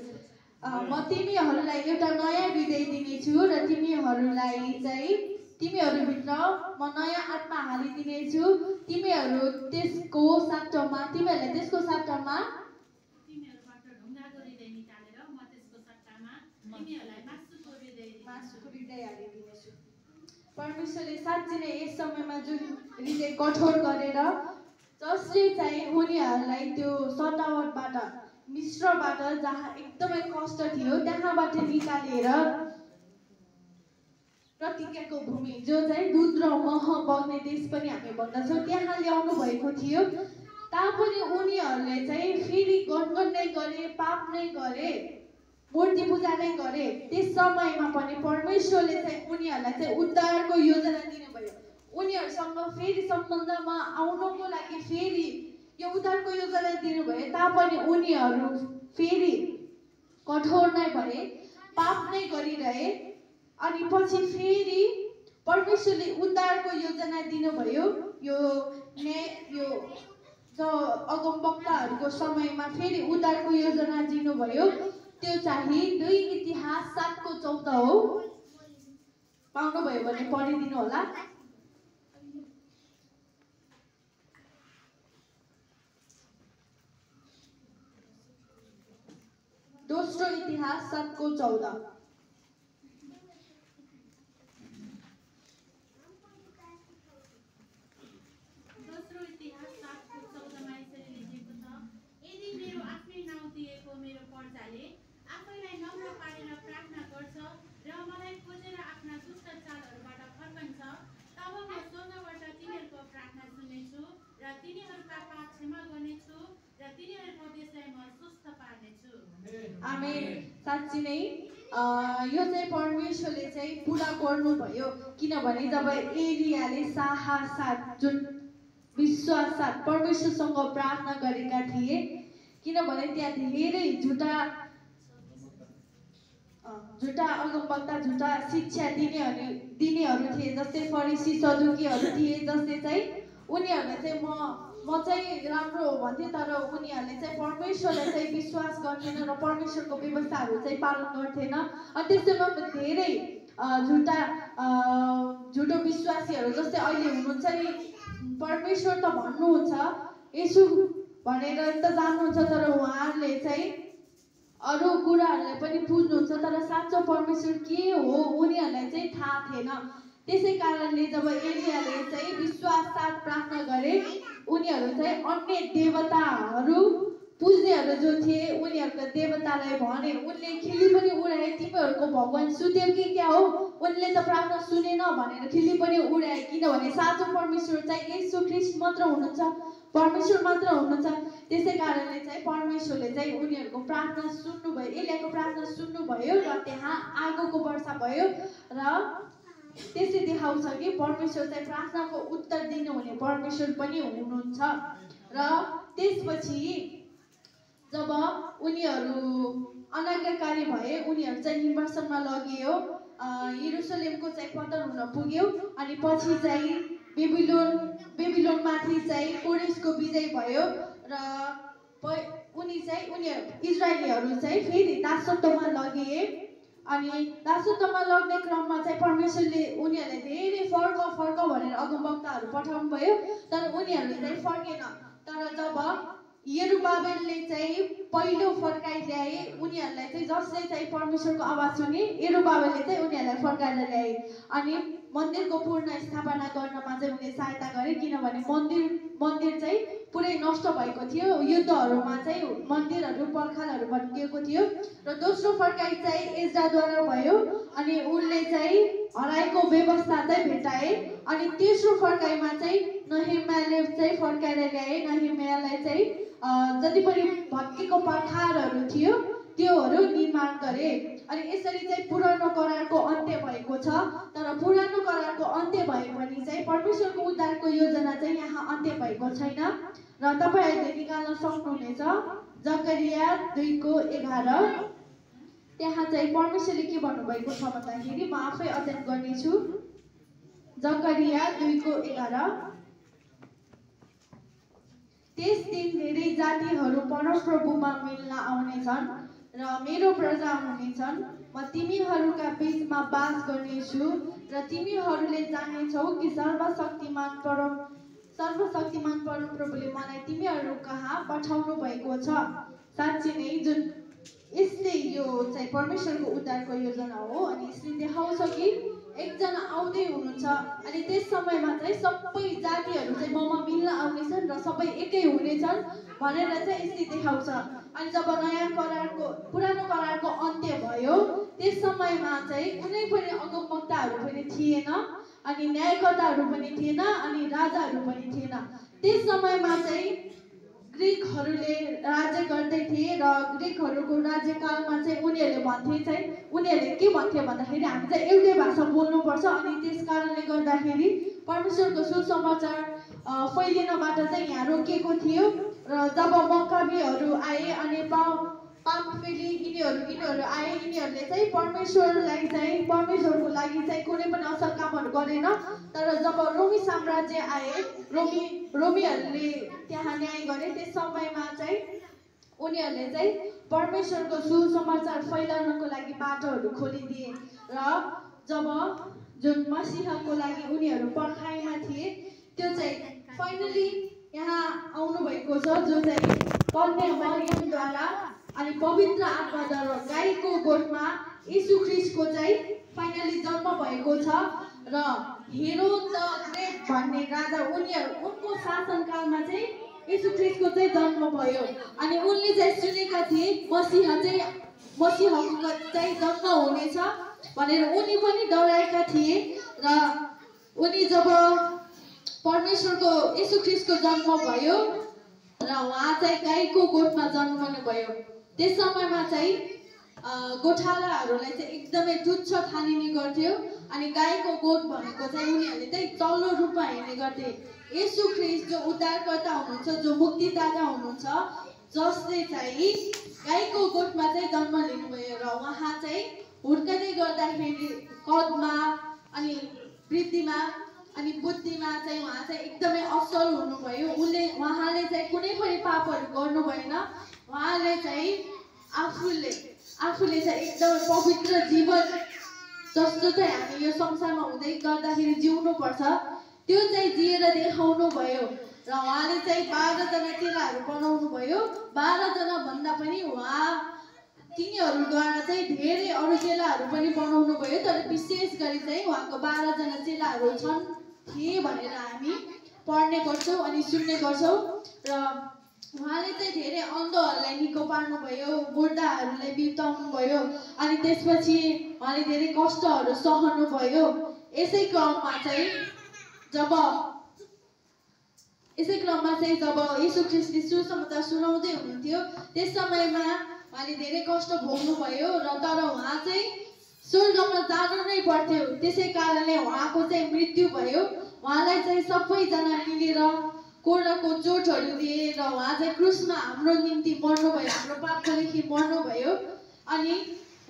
म तिमीहरूलाई एउटा नयाँ हृदय दिनेछु र तिमीहरूभित्र म नयाँ आत्मा हालिदिनेछु। तिमीहरूलाई त्यसको सट्टामा तिमीहरूबाट ढुङ्गाको हृदय निकालेर म त्यसको सट्टामा तिमीहरूलाई मासुको हृदय हालिदिनेछु। परमेश्वरले साँच्चै नै यस समयमा जुन हृदय कठोर गरेर जसले चाहिँ उनीहरूलाई त्यो सतावटबाट मिश्रबाट जहाँ एकदमै कष्ट थियो त्यहाँबाट निकालेर प्रतिज्ञाको भूमि जो चाहिँ दुध र मह बग्ने देश पनि हामी भन्दछौँ त्यहाँ ल्याउनु भएको थियो। तापनि उनीहरूले चाहिँ फेरि गणगण नै गरे, पाप नै गरे, मूर्ति पूजा नै गरे। त्यस समयमा पनि परमेश्वरले चाहिँ उनीहरूलाई चाहिँ उद्धारको योजना दिनुभयो। उनीहरूसँग फेरि सम्बन्धमा आउनको लागि फेरि यो उद्धारको योजना दिनुभयो। तापनि उनीहरू फेरि कठोर नै भए, पाप नै गरिरहे। अनि पछि फेरि परमेश्वरले उद्धारको योजना दिनुभयो। यो जो अगमवक्ताहरूको समयमा फेरि उद्धारको योजना दिनुभयो। त्यो चाहिँ 2 इतिहास 7:14 हो। पाउनुभयो भने पढिदिनु होला। दोस्रो इतिहास 7:14। मेरो प्रजाले आफैलाई नम्र पारेर प्रार्थना गर्छ र मलाई खोजेर आफ्ना दुष्ट चालहरूबाट फर्कन्छ, तब म स्वर्गबाट तिनीहरूको प्रार्थना सुन्नेछु र तिनीहरूका पाप क्षमा गर्नेछु र तिनीहरूको देशलाई म स्वस्थ पार्नेछु। आमेन। साँच्चै नै यो चाहिँ परमेश्वरले चाहिँ पुरा गर्नुभयो। किनभने जब एलियाले साहस जुन विश्वास परमेश्वरसँग प्रार्थना गरेका थिए, किनभने त्यहाँ धेरै झुटा अगमवक्ता, झुटा शिक्षा दिनेहरू थिए, जस्तै फरिसी सदुकीहरू थिए, जसले चाहिँ उनीहरूले चाहिँ म चाहिँ राम्रो हो भन्थे, तर उनीहरूले चाहिँ परमेश्वरलाई चाहिँ विश्वास गर्थेन र परमेश्वरको व्यवस्थाहरू चाहिँ पालन गर्थेन। अनि त्यसैमा धेरै झुटो विश्वासीहरू जस्तै अहिले हुनुहुन्छ नि, परमेश्वर त भन्नुहुन्छ यसो भनेर त जान्नुहुन्छ, तर उहाँहरूले चाहिँ अरू कुराहरूलाई पनि बुझ्नुहुन्छ, तर साँचो परमेश्वर के हो उनीहरूलाई चाहिँ थाहा थिएन। त्यसै कारणले जब एलियाले चाहिँ विश्वास साथ प्रार्थना गरे, उनीहरू चाहिँ अन्य देवताहरू पुज्नेहरू जो थिए उनीहरूको देवतालाई भने, उनले खिल्ली पनि उडाए, तिमीहरूको भगवान सुत्यो कि क्या हो, उनले त प्रार्थना सुनेन भनेर खिल्ली पनि उडाए। किनभने साँचो परमेश्वर चाहिँ येशू ख्रीष्ट मात्र हुनुहुन्छ, परमेश्वर मात्र हुनुहुन्छ। त्यसै कारणले चाहिँ परमेश्वरले चाहिँ उनीहरूको प्रार्थना सुन्नुभयो, एलियाको प्रार्थना सुन्नुभयो र त्यहाँ आगोको वर्षा भयो। र त्यसै देखाउँछ कि परमेश्वर चाहिँ प्रार्थनाको उत्तर दिनुहुने परमेश्वर पनि हुनुहुन्छ। र त्यसपछि जब उनीहरू अनाज्ञाकारी भए, उनीहरू चाहिँ निर्वासनमा लगियो, यरुसलेमको चाहिँ पतन हुन पुग्यो। अनि पछि चाहिँ बेबिलोनमाथि चाहिँ कोरेसको विजय भयो र उनीहरू इजरायलीहरू चाहिँ फेरि दासत्वमा लगिए। अनि दासत्वमा लग्ने क्रममा चाहिँ परमेश्वरले उनीहरूलाई धेरै फर्क भनेर अगमवक्ताहरू पठाउनु भयो, तर उनीहरूले चाहिँ फर्केन। तर जब यरुबाबेलले चाहिँ पहिलो फर्काइ ल्याए, उनीहरूलाई चाहिँ जसले चाहिँ परमेश्वरको आवाज सुने, यरुबाबेलले चाहिँ उनीहरूलाई फर्काएर ल्याए। अनि मन्दिरको पुनः स्थापना गर्नमा चाहिँ उनले सहायता गरे, किनभने मन्दिर चाहिँ पुरै नष्ट भएको थियो। युद्धहरूमा चाहिँ मन्दिरहरू पर्खालहरू भत्किएको थियो। र दोस्रो फर्काइ चाहिँ एज्राद्वारा भयो, अनि उनले चाहिँ हराएको व्यवस्था चाहिँ भेटाए। अनि तेस्रो फर्काइमा चाहिँ नहेमियाले चाहिँ फर्काएर ल्याए। नहेमियालाई चाहिँ जति पनि भत्केको पर्खालहरू थियो त्योहरू निर्माण गरे। अनि यसरी चाहिँ पुरानो करारको अन्त्य भएको छ। तर पुरानो करारको अन्त्य भए पनि चाहिँ परमेश्वरको उद्धारको योजना चाहिँ यहाँ अन्त्य भएको छैन। र तपाईँहरूले निकाल्न सक्नुहुनेछ जकरिया 2:11। त्यहाँ चाहिँ परमेश्वरले के भन्नुभएको छ भन्दाखेरि म आफै अध्ययन गर्नेछु। जकरिया 2:11। त्यस दिन धेरै जातिहरू परमप्रभुमा मिल्न आउनेछन् र मेरो प्रजा हुनेछन्। म तिमीहरूका बीचमा बास गर्नेछु र तिमीहरूले जान्नेछौ कि सर्वशक्तिमान परमप्रभुले मलाई तिमीहरू कहाँ पठाउनु भएको छ। साँच्चै नै जुन यसले यो चाहिँ परमेश्वरको उद्धारको योजना हो। अनि यसले देखाउँछ कि एकजना आउँदै हुनुहुन्छ, अनि त्यस समयमा चाहिँ सबै जातिहरू चाहिँ ममा मिल्न आउनेछन् र सबै एकै हुनेछन् भनेर चाहिँ यसले देखाउँछ। अनि जब नयाँ करारको पुरानो करारको अन्त्य भयो त्यस समयमा चाहिँ कुनै पनि अगमवक्ताहरू पनि थिएन अनि न्यायकर्ताहरू पनि थिएन अनि राजाहरू पनि थिएन। त्यस समयमा चाहिँ ग्रिकहरूले राज्य गर्दै थिए र ग्रिकहरूको राज्यकालमा चाहिँ उनीहरूले के भन्थे भन्दाखेरि हामी चाहिँ एउटै भाषा बोल्नुपर्छ अनि त्यस कारणले गर्दाखेरि परमेश्वरको सुसमाचार फैलिनबाट चाहिँ यहाँ रोकिएको थियो। र जब मक्काबीहरू आए अनि पामफिली यिनीहरू आए यिनीहरूले चाहिँ परमेश्वरको लागि चाहिँ कुनै पनि असल कामहरू गरेन। तर जब रोमी साम्राज्य आए रोमीहरूले त्यहाँ न्याय गरे त्यस समयमा चाहिँ उनीहरूले चाहिँ परमेश्वरको सुसमाचार फैलाउनको लागि बाटोहरू खोलिदिए र जब जुन मसीहको लागि उनीहरू पर्खाइमा थिए त्यो चाहिँ फाइनली यहाँ आउनु भएको छ जो चाहिँ कन्या मरियमद्वारा अनि पवित्र आत्माद्वारा गाईको गोठमा यीशु ख्रीष्टको चाहिँ फाइनली जन्म भएको छ। र हेरोद द ग्रेट भन्ने राजा उनको शासनकालमा चाहिँ यीशु ख्रीष्टको चाहिँ जन्म भयो अनि उनले चाहिँ सुनेका थिए मसीहको चाहिँ जन्म हुनेछ भनेर उनी पनि डराएका थिए। र उनी जब परमेश्वरको यीशु ख्रीष्टको जन्म भयो र उहाँ चाहिँ गाईको गोठमा जन्मनु भयो। त्यस समयमा चाहिँ गोठालाहरूलाई चाहिँ एकदमै तुच्छ ठानिने गर्थ्यो अनि गाईको गोठ भनेको चाहिँ उनीहरूले चाहिँ तल्लो रूपमा हेर्ने गर्थे। यीशु ख्रीष्ट जो उद्धारकर्ता हुनुहुन्छ जो मुक्तिदाता हुनुहुन्छ जसले चाहिँ गाईको गोठमा चाहिँ जन्म लिनुभयो र उहाँ चाहिँ हुर्कदै गर्दाखेरि कदमा अनि वृद्धिमा अनि बुद्धिमा चाहिँ उहाँ चाहिँ एकदमै असल हुनुभयो। उहाँले चाहिँ कुनै पनि पापहरू गर्नु भएन। उहाँले चाहिँ आफूले चाहिँ एकदमै पवित्र जीवन जस्तो चाहिँ हामी यो संसारमा हुँदै गर्दाखेरि जिउनुपर्छ त्यो चाहिँ जिएर देखाउनु भयो। र उहाँले चाहिँ 12 जना चेलाहरू बनाउनु भयो। 12 जना भन्दा पनि तिनीहरूद्वारा चाहिँ धेरै अरू चेलाहरू पनि बनाउनु भयो। तर विशेष गरी चाहिँ उहाँको 12 जना चेलाहरू थिए भनेर हामी पढ्ने गर्छौँ अनि सुन्ने गर्छौँ। र उहाँले चाहिँ धेरै अन्धहरूलाई निको पार्नुभयो, मुर्दाहरूलाई बिताउनु भयो अनि त्यसपछि उहाँले धेरै कष्टहरू सहनु भयो। यसै क्रममा चाहिँ जब यीशु ख्रीष्टले सुसमाचार सुनाउँदै हुनुहुन्थ्यो त्यस समयमा उहाँले धेरै कष्ट भोग्नुभयो र तर उहाँ चाहिँ स्वर्गमा जानु नै पर्थ्यो। त्यसै कारणले उहाँको चाहिँ मृत्यु भयो। उहाँलाई चाहिँ सबैजना मिलेर कोडाको चोटहरू दिए र उहाँ चाहिँ क्रुसमा हाम्रो निम्ति मर्नुभयो, हाम्रो पापको निम्ति मर्नुभयो अनि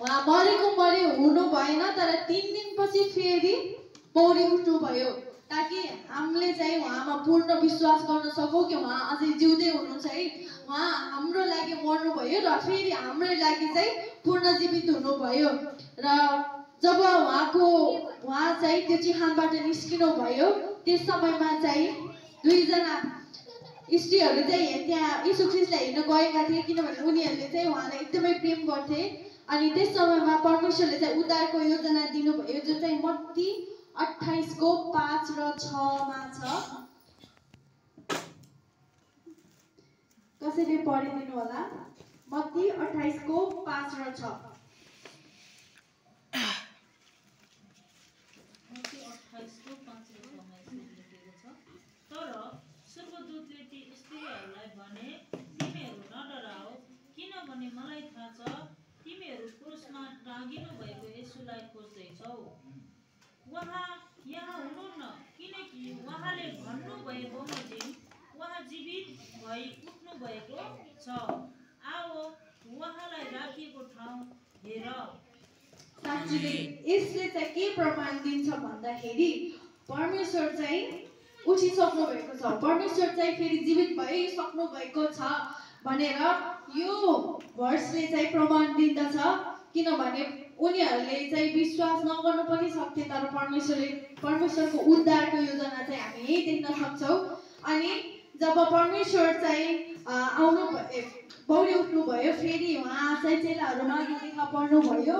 उहाँ मरे हुनु भएन तर 3 दिनपछि फेरि पौडी उठ्नुभयो ताकि हामीले चाहिँ उहाँमा पूर्ण विश्वास गर्न सकौँ कि उहाँ अझै जिउँदै हुनुहुन्छ है। उहाँ हाम्रो लागि मर्नुभयो र फेरि हाम्रो लागि चाहिँ पूर्ण जीवित हुनुभयो। र जब उहाँ चाहिँ त्यो चिहानबाट निस्किनु भयो त्यस समयमा चाहिँ 2 जना स्त्रीहरू चाहिँ त्यहाँ यीशु ख्रीष्टलाई हेर्न गएका थिए किनभने उनीहरूले चाहिँ उहाँलाई एकदमै प्रेम गर्थे। अनि त्यस समयमा परमेश्वरले चाहिँ उद्धारको योजना दिनुभयो जो चाहिँ मत्ती 28 को 5 र 6 मा छ। कसैले पढिदिनु होला। मत्ती 28 को 5 र 6। तर स्वर्गदूतले ती स्त्रीहरूलाई भने तिमीहरू नडराओ किनभने मलाई थाहा छ तिमीहरू क्रुसमा टाँगिनु भएको येशूलाई खोज्दैछौ। उहाँ यहाँ हुनुहुन्न किनकि उहाँले भन्नुभए बमोजिम उहाँ जीवित भई उठ्नु भएको छ। आओ उहाँलाई राखिएको ठाउँ हेर। साँच्चै यसले चाहिँ के प्रमाण दिन्छ भन्दाखेरि परमेश्वर चाहिँ उठिसक्नु भएको छ, परमेश्वर चाहिँ फेरि जीवित भइसक्नु भएको छ भनेर यो भर्सले चाहिँ प्रमाण दिँदछ। किनभने उनीहरूले चाहिँ विश्वास नगर्नु पनि सक्थे तर परमेश्वरको उद्धारको योजना चाहिँ हामी यही देख्न सक्छौँ। अनि जब परमेश्वर चाहिँ पौडी उठ्नुभयो फेरि उहाँ चाहिँ चेलाहरूमा देखा पर्नुभयो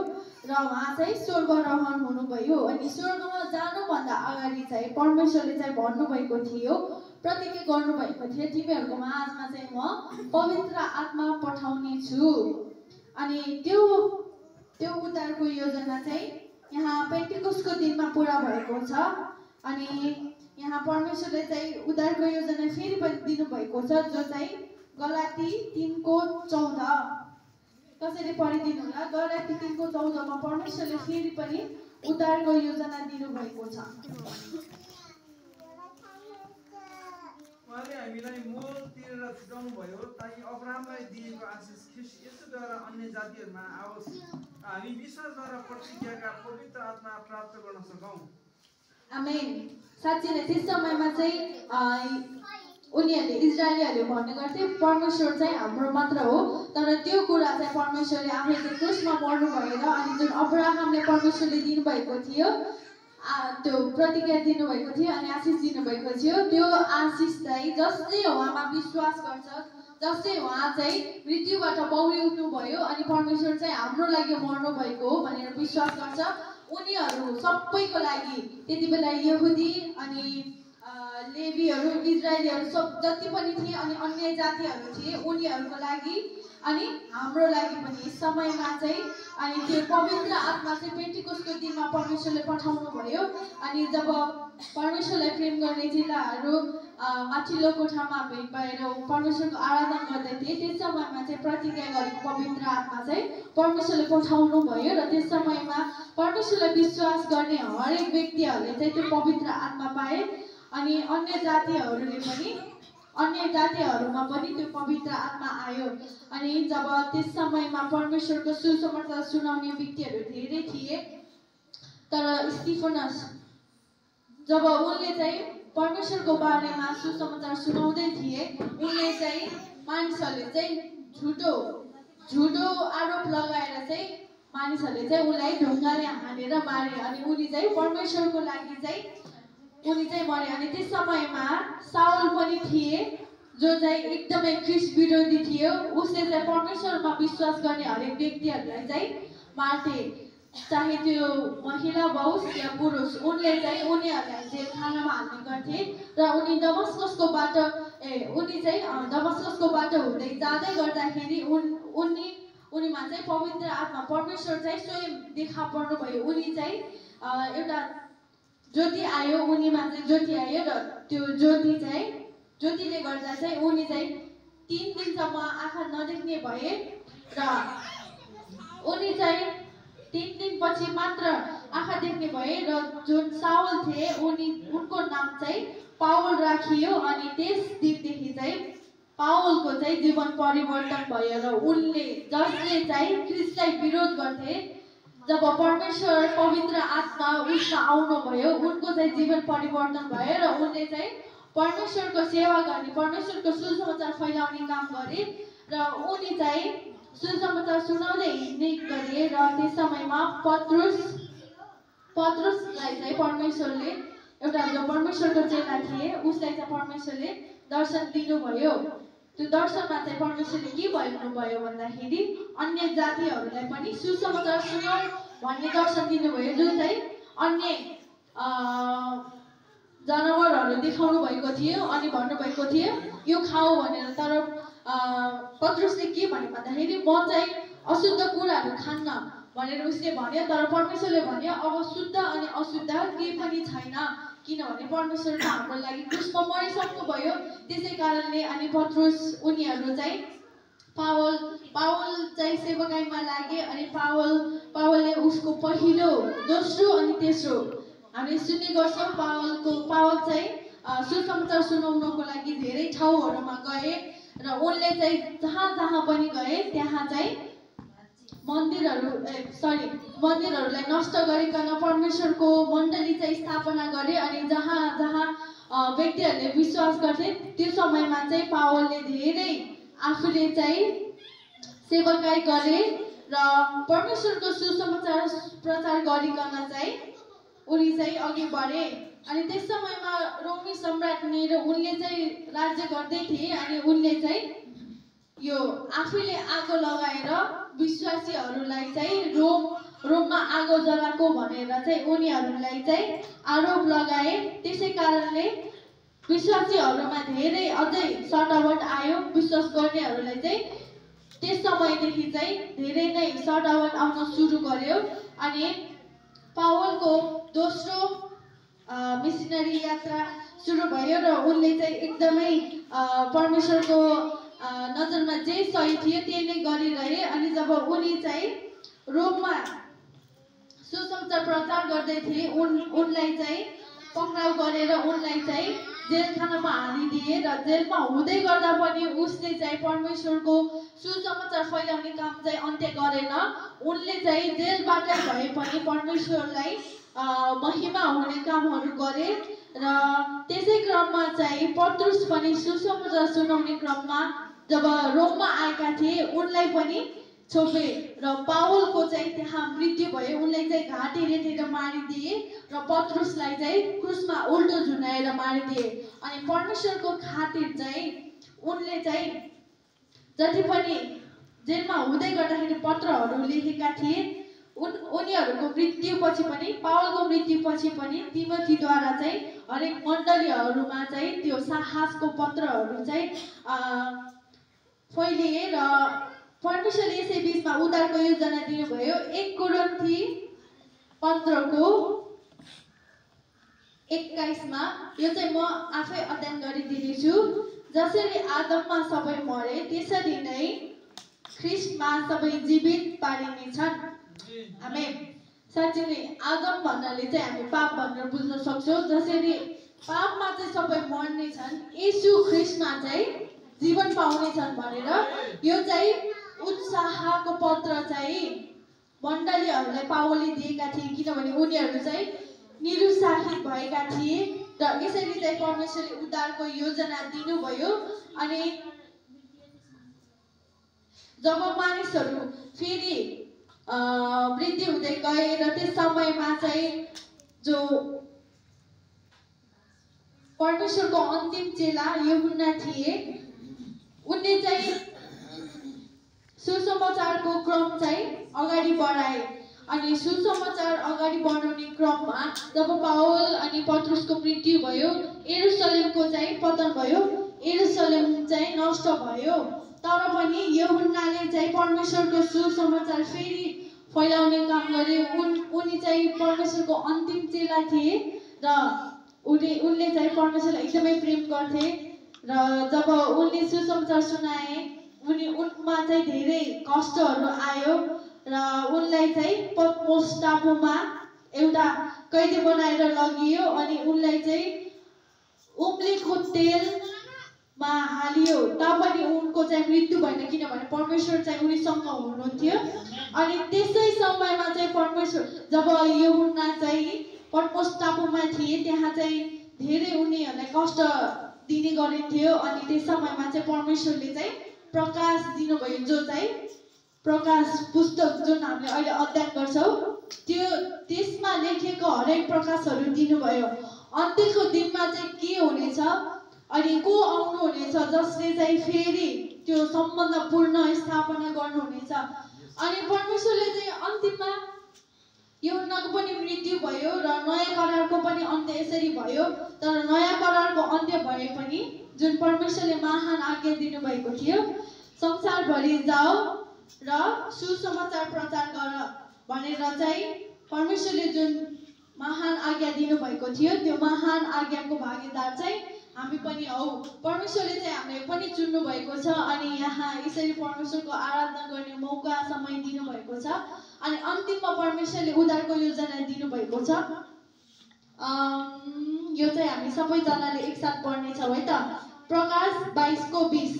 र उहाँ चाहिँ स्वर्गरोहण हुनुभयो। अनि स्वर्गमा जानुभन्दा अगाडि चाहिँ परमेश्वरले चाहिँ भन्नुभएको थियो प्रतिज्ञा गर्नुभएको थियो तिमीहरूको माझमा चाहिँ म पवित्र आत्मा पठाउने छु। अनि त्यो उद्धारको योजना चाहिँ यहाँ पेन्टिकोस्टको दिनमा पुरा भएको छ। अनि यहाँ परमेश्वरले चाहिँ उद्धारको योजना फेरि पनि दिनुभएको छ, जो चाहिँ गलाती 3:14। कसैले पढिदिनु होला। गलाती 3:14 परमेश्वरले फेरि पनि उद्धारको योजना दिनुभएको छ। उहाँले हामीलाई मोल तिरेर छुटाउनु भयो ताकि अब्राहमलाई दिएको आशिष ख्रिस्ट यसोद्वारा अन्य जातिहरूमा आओस्। हामी विश्वासद्वारा प्रतिज्ञाका पवित्र आत्मा प्राप्त गर्न सकौँ। आमेन। साँच्चै नै त्यस समयमा चाहिँ उनीहरूले इजरायलीहरूले भन्ने गर्थे परमेश्वर चाहिँ हाम्रो मात्र हो, तर त्यो कुरा चाहिँ परमेश्वरले आफै चाहिँ क्रुसमा मर्नु भएर अनि जुन अब्राहमले परमेश्वरले दिनुभएको थियो त्यो प्रतिज्ञा दिनुभएको थियो अनि आशिष दिनुभएको थियो, त्यो आशिष चाहिँ जसले उहाँमा विश्वास गर्छ, जसले उहाँ चाहिँ मृत्युबाट बौरी उठ्नु भयो अनि परमेश्वर चाहिँ हाम्रो लागि मर्नु भएको हो भनेर विश्वास गर्छ, उनीहरू सबैको लागि त्यति बेला यहुदी अनि लेवीहरू इजरायलीहरू सब जति पनि थिए अनि अन्य जातिहरू थिए उनीहरूको लागि अनि हाम्रो लागि पनि समयमा चाहिँ अनि त्यो पवित्र आत्मा चाहिँ पेन्टिकोस्टको दिनमा परमेश्वरले पठाउनु भयो। अनि जब परमेश्वरलाई प्रेम गर्ने चेलाहरू माथिल्लो कोठामा भेट भएर परमेश्वरको आराधना गर्दै थिए, त्यस समयमा चाहिँ प्रतिज्ञा गरेको पवित्र आत्मा चाहिँ परमेश्वरले पठाउनु भयो र त्यस समयमा परमेश्वरलाई विश्वास गर्ने हरेक व्यक्तिहरूले चाहिँ त्यो पवित्र आत्मा पाए। अनि अन्य जातिहरूमा पनि त्यो पवित्र आत्मा आयो। अनि जब त्यस समयमा परमेश्वरको सुसमाचार सुनाउने व्यक्तिहरू धेरै थिए, तर स्टिफनस जब उनले चाहिँ परमेश्वरको बारेमा सुसमाचार सुनाउँदै थिए, उनले चाहिँ मानिसहरूले चाहिँ झुटो आरोप लगाएर चाहिँ मानिसहरूले चाहिँ उनलाई ढुङ्गाले हानेर मारे अनि उनी चाहिँ परमेश्वरको लागि चाहिँ उनी चाहिँ मरे। अनि त्यस समयमा साउल पनि थिए जो चाहिँ एकदमै ख्रिस्ट विरोधी थियो, उसले चाहिँ परमेश्वरमा विश्वास गर्ने हरेक व्यक्तिहरूलाई चाहिँ मार्थे, चाहे त्यो महिला होस् या पुरुष, उनले चाहिँ उनीहरूलाई जेलखानामा हाल्ने गर्थे। र उनी दमस्कसको बाटो हुँदै जाँदै गर्दाखेरि उनीमा चाहिँ पवित्र आत्मा परमेश्वर चाहिँ स्वयं देखा पर्नु भयो। उनी चाहिँ एउटा ज्योति आयो, उनीमा चाहिँ ज्योति आयो र त्यो ज्योतिले गर्दा चाहिँ उनी चाहिँ 3 दिनसम्म आँखा नदेख्ने भए र उनी चाहिँ 3 दिनपछि मात्र आँखा देख्ने भए र जुन साउल थिए उनको नाम चाहिँ पावल राखियो। अनि त्यस दिनदेखि चाहिँ पावलको चाहिँ जीवन परिवर्तन भयो र उनले जसले चाहिँ ख्रिस्टलाई विरोध गर्थे, जब परमेश्वर पवित्र आत्मा उसमा आउनुभयो उनको चाहिँ जीवन परिवर्तन भयो र उनले चाहिँ परमेश्वरको सेवा गर्ने, परमेश्वरको सुसमाचार फैलाउने काम गरे र उनी चाहिँ सुसमाचार सुनाउँदै हिँड्ने गरे। र त्यस समयमा पत्रुसलाई चाहिँ परमेश्वरले एउटा जो परमेश्वरको चेला थिए उसलाई चाहिँ परमेश्वरले दर्शन दिनुभयो। त्यो दर्शनमा चाहिँ परमेश्वरले के भन्नुभयो भन्दाखेरि अन्य जातिहरूलाई पनि सुसमाचार सुनाऊ भन्ने दर्शन दिनुभयो, जो चाहिँ अन्य जनावरहरू देखाउनु भएको थियो अनि भन्नुभएको थियो यो खाऊ भनेर। तर पत्रुसले के भन्यो भन्दाखेरि म चाहिँ अशुद्ध कुराहरू खान्न भनेर उसले भन्यो। तर परमेश्वरले भन्यो अब शुद्ध अनि अशुद्ध केही पनि छैन, किनभने परमेश्वर हाम्रो लागि क्रुसमा मरिसक्नु भयो। त्यसै कारणले अनि पत्रुस उनीहरू चाहिँ पावल चाहिँ सेवकाईमा लागे। अनि पावलले उसको पहिलो, दोस्रो अनि तेस्रो हामीले सुन्ने गर्छौँ पावल चाहिँ सुसमाचार सुनाउनको लागि धेरै ठाउँहरूमा गए र उनले चाहिँ जहाँ पनि गए त्यहाँ चाहिँ मन्दिरहरूलाई नष्ट गरिकन परमेश्वरको मण्डली चाहिँ स्थापना गरे। अनि जहाँ व्यक्तिहरूले विश्वास गर्थे त्यो समयमा चाहिँ पावलले धेरै आफूले चाहिँ सेवकाई गरे र परमेश्वरको सुसमाचार प्रचार गरिकन चाहिँ उनी चाहिँ अघि बढे। अनि त्यस समयमा रोमी सम्राट नेरो उनले चाहिँ राज्य गर्दै थिए। अनि उनले चाहिँ यो आफूले आगो लगाएर विश्वासीहरूलाई चाहिँ रोममा आगो जलाएको भनेर चाहिँ उनीहरूलाई चाहिँ आरोप लगाए। त्यसै कारणले विश्वासीहरूमा धेरै अझै सटावट आयो। विश्वास गर्नेहरूलाई चाहिँ त्यस समयदेखि चाहिँ धेरै नै सटावट आउन सुरु गर्यो। अनि पावलको दोस्रो मिसनरी यात्रा सुरु भयो र उनले चाहिँ एकदमै परमेश्वरको नजरमा जे सही थियो त्यही नै गरिरहे। अनि जब उनी चाहिँ रोममा सुसमाचार प्रचार गर्दै थिए, उनलाई चाहिँ पक्राउ गरेर उनलाई चाहिँ जेलखानामा हालिदिए र जेलमा हुँदै गर्दा पनि उसले चाहिँ परमेश्वरको सुसमाचार फैलाउने काम चाहिँ अन्त्य गरेन। उनले चाहिँ जेलबाटै भए पनि परमेश्वरलाई महिमा हुने कामहरू गरे। र त्यसै क्रममा चाहिँ पत्रुस पनि सुसमाचार सुनाउने क्रममा जब रोममा आएका थिए उनलाई पनि छोपे र पावलको चाहिँ त्यहाँ मृत्यु भयो। उनलाई चाहिँ घाँटी रेतेर मारिदिए र पत्रुसलाई चाहिँ क्रुसमा उल्टो झुन्डाएर मारिदिए। अनि परमेश्वरको खातिर चाहिँ उनले चाहिँ जति पनि जेलमा हुँदै गर्दाखेरि पत्रहरू लेखेका थिए उनीहरूको मृत्युपछि पनि पावलको मृत्युपछि पनि तिमोथीद्वारा चाहिँ हरेक मण्डलीहरूमा चाहिँ त्यो साहसको पत्रहरू चाहिँ फैलिए र परमेश्वरले यसै बिचमा उद्धारको योजना दिनुभयो। 1 कोरिन्थी 15:21 यो चाहिँ म आफै अध्ययन गरिदिनेछु। जसरी आदममा सबै मरे त्यसरी नै ख्रीष्टमा सबै जीवित पारिनेछन्। आमेन। साँच्चै नै आदम भन्नाले चाहिँ हामी पाप भनेर बुझ्न सक्छौँ। जसरी पापमा चाहिँ सबै मर्नेछन्, येशू ख्रीष्टमा चाहिँ जीवन पाउनेछन् भनेर यो चाहिँ उत्साहको पत्र चाहिँ मण्डलीहरूलाई पावलले दिएका थिए। किनभने उनीहरू चाहिँ निरुत्साहित भएका थिए र यसरी चाहिँ परमेश्वरले उद्धारको योजना दिनुभयो। अनि जब मानिसहरू फेरि वृद्धि हुँदै गए र त्यस समयमा चाहिँ जो परमेश्वरको अन्तिम चेला यूहन्ना थिए उनले चाहिँ सुसमाचारको क्रम चाहिँ अगाडि बढाए। अनि सुसमाचार अगाडि बढाउने क्रममा जब पावल अनि पत्रुसको मृत्यु भयो, यरुशलेमको चाहिँ पतन भयो, यरुशलेम चाहिँ नष्ट भयो। तर पनि यूहन्नाले चाहिँ परमेश्वरको सुसमाचार फेरि फैलाउने काम गरे। उनी चाहिँ परमेश्वरको अन्तिम चेला थिए र उनले चाहिँ परमेश्वरलाई एकदमै प्रेम गर्थे। र जब उनले सुसमाचार सुनाए उनमा चाहिँ धेरै कष्टहरू आयो र उनलाई चाहिँ पत्मोस टापुमा एउटा कैदी बनाएर लगियो। अनि उनलाई चाहिँ उम्लेको तेलमा हालियो तापनि उनको चाहिँ मृत्यु भएन, किनभने परमेश्वर चाहिँ उनीसँग हुनुहुन्थ्यो। अनि त्यसै समयमा चाहिँ परमेश्वर जब यूहन्ना चाहिँ पत्मोस टापुमा थिए त्यहाँ चाहिँ धेरै उनीहरूलाई कष्ट दिने गरिन्थ्यो। अनि त्यस समयमा चाहिँ परमेश्वरले चाहिँ प्रकाश दिनुभयो, जो चाहिँ प्रकाश पुस्तक जुन हामीले अहिले अध्ययन गर्छौँ त्यसमा लेखेको हरेक प्रकाशहरू दिनुभयो। अन्त्यको दिनमा चाहिँ के हुनेछ अनि को आउनुहुनेछ जसले चाहिँ फेरि त्यो सम्बन्ध पुनः स्थापना गर्नुहुनेछ। अनि परमेश्वरले चाहिँ अन्तिममा यूहन्नाको पनि मृत्यु भयो र नयाँ करारको पनि अन्त्य यसरी भयो। तर नयाँ करारको अन्त्य भए पनि जुन परमेश्वरले महान आज्ञा दिनुभएको थियो, संसारभरि जाऊ र सुसमाचार प्रचार गर भनेर चाहिँ परमेश्वरले जुन महान आज्ञा दिनुभएको थियो त्यो महान आज्ञाको भागीदार चाहिँ हामी पनि हौ। परमेश्वरले चाहिँ हामीलाई पनि चुन्नु भएको छ। अनि यहाँ यसरी परमेश्वरको आराधना गर्ने मौका समय दिनुभएको छ। अनि अन्तिममा परमेश्वरले उद्धारको योजना दिनुभएको छ। यो चाहिँ हामी सबैजनाले एकसाथ पढ्नेछौँ है त। प्रकाश 22:20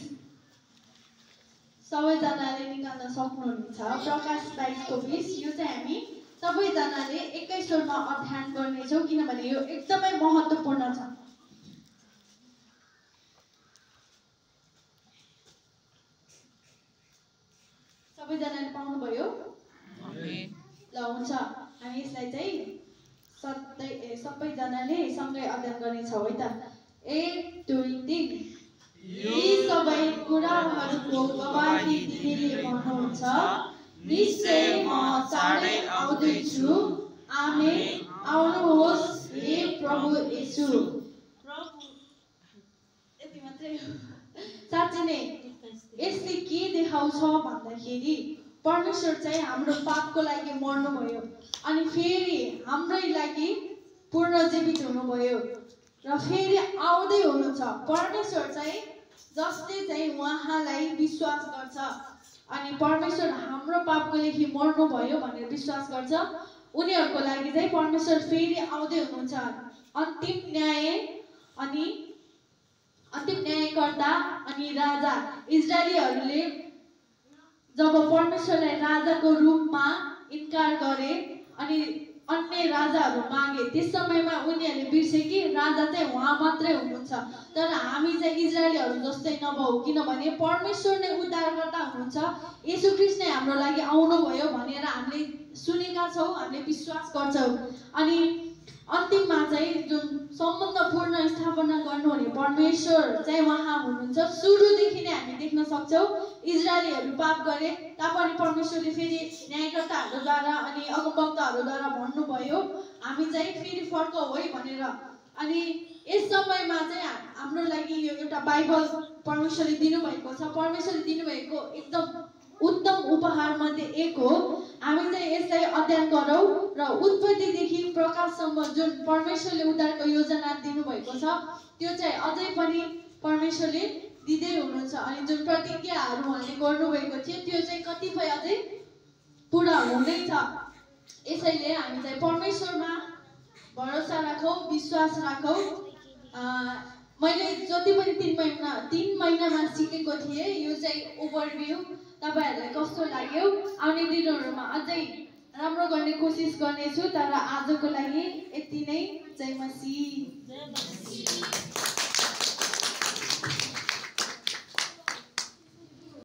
सबैजनाले निकाल्न सक्नुहुनेछ। प्रकाश 22:20 यो चाहिँ हामी सबैजनाले एकै स्वरमा अध्ययन गर्नेछौँ किनभने यो एकदमै महत्त्वपूर्ण छ। सबैजनाले पाउनुभयो? ल हुन्छ, हामी यसलाई चाहिँ सबैजनाले सँगै अध्ययन गर्नेछौँ है त। 1 2 3 यी सबै कुराहरूको गवाही दिनेले भन्नुहुन्छ, निश्चय म चाँडै आउँदैछु। आमेन। आउनुहोस् हे प्रभु येशू। साँच्चै नै यसले के देखाउँछ भन्दाखेरि परमेश्वर चाहिँ हाम्रो पापको लागि मर्नुभयो अनि फेरि हाम्रै लागि पुनर्जीवित हुनुभयो र फेरि आउँदै हुनुहुन्छ। परमेश्वर चाहिँ जसले चाहिँ उहाँलाई विश्वास गर्छ अनि परमेश्वर हाम्रो पापको लागि मर्नुभयो भनेर विश्वास गर्छ उनीहरूको लागि चाहिँ परमेश्वर फेरि आउँदै हुनुहुन्छ। अन्तिम न्यायकर्ता अनि राजा इजरायलीहरूले जब परमेश्वरलाई राजाको रूपमा इन्कार गरे अनि अन्य राजाहरू मागे त्यस समयमा उनीहरूले बिर्से कि राजा चाहिँ उहाँ मात्रै हुनुहुन्छ। तर हामी चाहिँ इजरायलीहरू जस्तै नभऊ किनभने परमेश्वर नै उद्धारकर्ता हुनुहुन्छ। येशू ख्रीष्ट नै हाम्रो लागि आउनुभयो भनेर हामीले सुनेका छौँ, हामीले विश्वास गर्छौँ। अनि अन्तिममा चाहिँ जुन सम्बन्ध पूर्ण स्थापना गर्नुहुने परमेश्वर चाहिँ उहाँ हुनुहुन्छ। सुरुदेखि नै हामी देख्न सक्छौँ इजरायलीहरू पाप गरे तापनि परमेश्वरले फेरि न्यायकर्ताहरूद्वारा अनि अगमवक्ताहरूद्वारा भन्नुभयो हामी चाहिँ फेरि फर्कौँ है भनेर। अनि यस समयमा चाहिँ हाम्रो लागि यो एउटा बाइबल परमेश्वरले दिनुभएको छ। परमेश्वरले दिनुभएको एकदम उत्तम उपहार मध्ये एक हो। हामी चाहिँ यसलाई अध्ययन गरौँ र उत्पत्तिदेखि प्रकाशसम्म जुन परमेश्वरले उद्धारको योजना दिनुभएको छ त्यो चाहिँ अझै पनि परमेश्वरले दिँदै हुनुहुन्छ। अनि जुन प्रतिज्ञाहरू उहाँले गर्नुभएको थियो त्यो चाहिँ कतिपय अझै पुरा हुँदैछ। यसैले हामी चाहिँ परमेश्वरमा भरोसा राखौँ, विश्वास राखौँ। मैले जति पनि 3 महिनामा सिकेको थिएँ यो चाहिँ ओभरभ्यू तपाईहरुलाई कस्तो लाग्यो आउने दिनहरुमा अझै राम्रो गर्ने कोसिस गर्नेछु। तर आजको लागि यति नै। जय मसीह।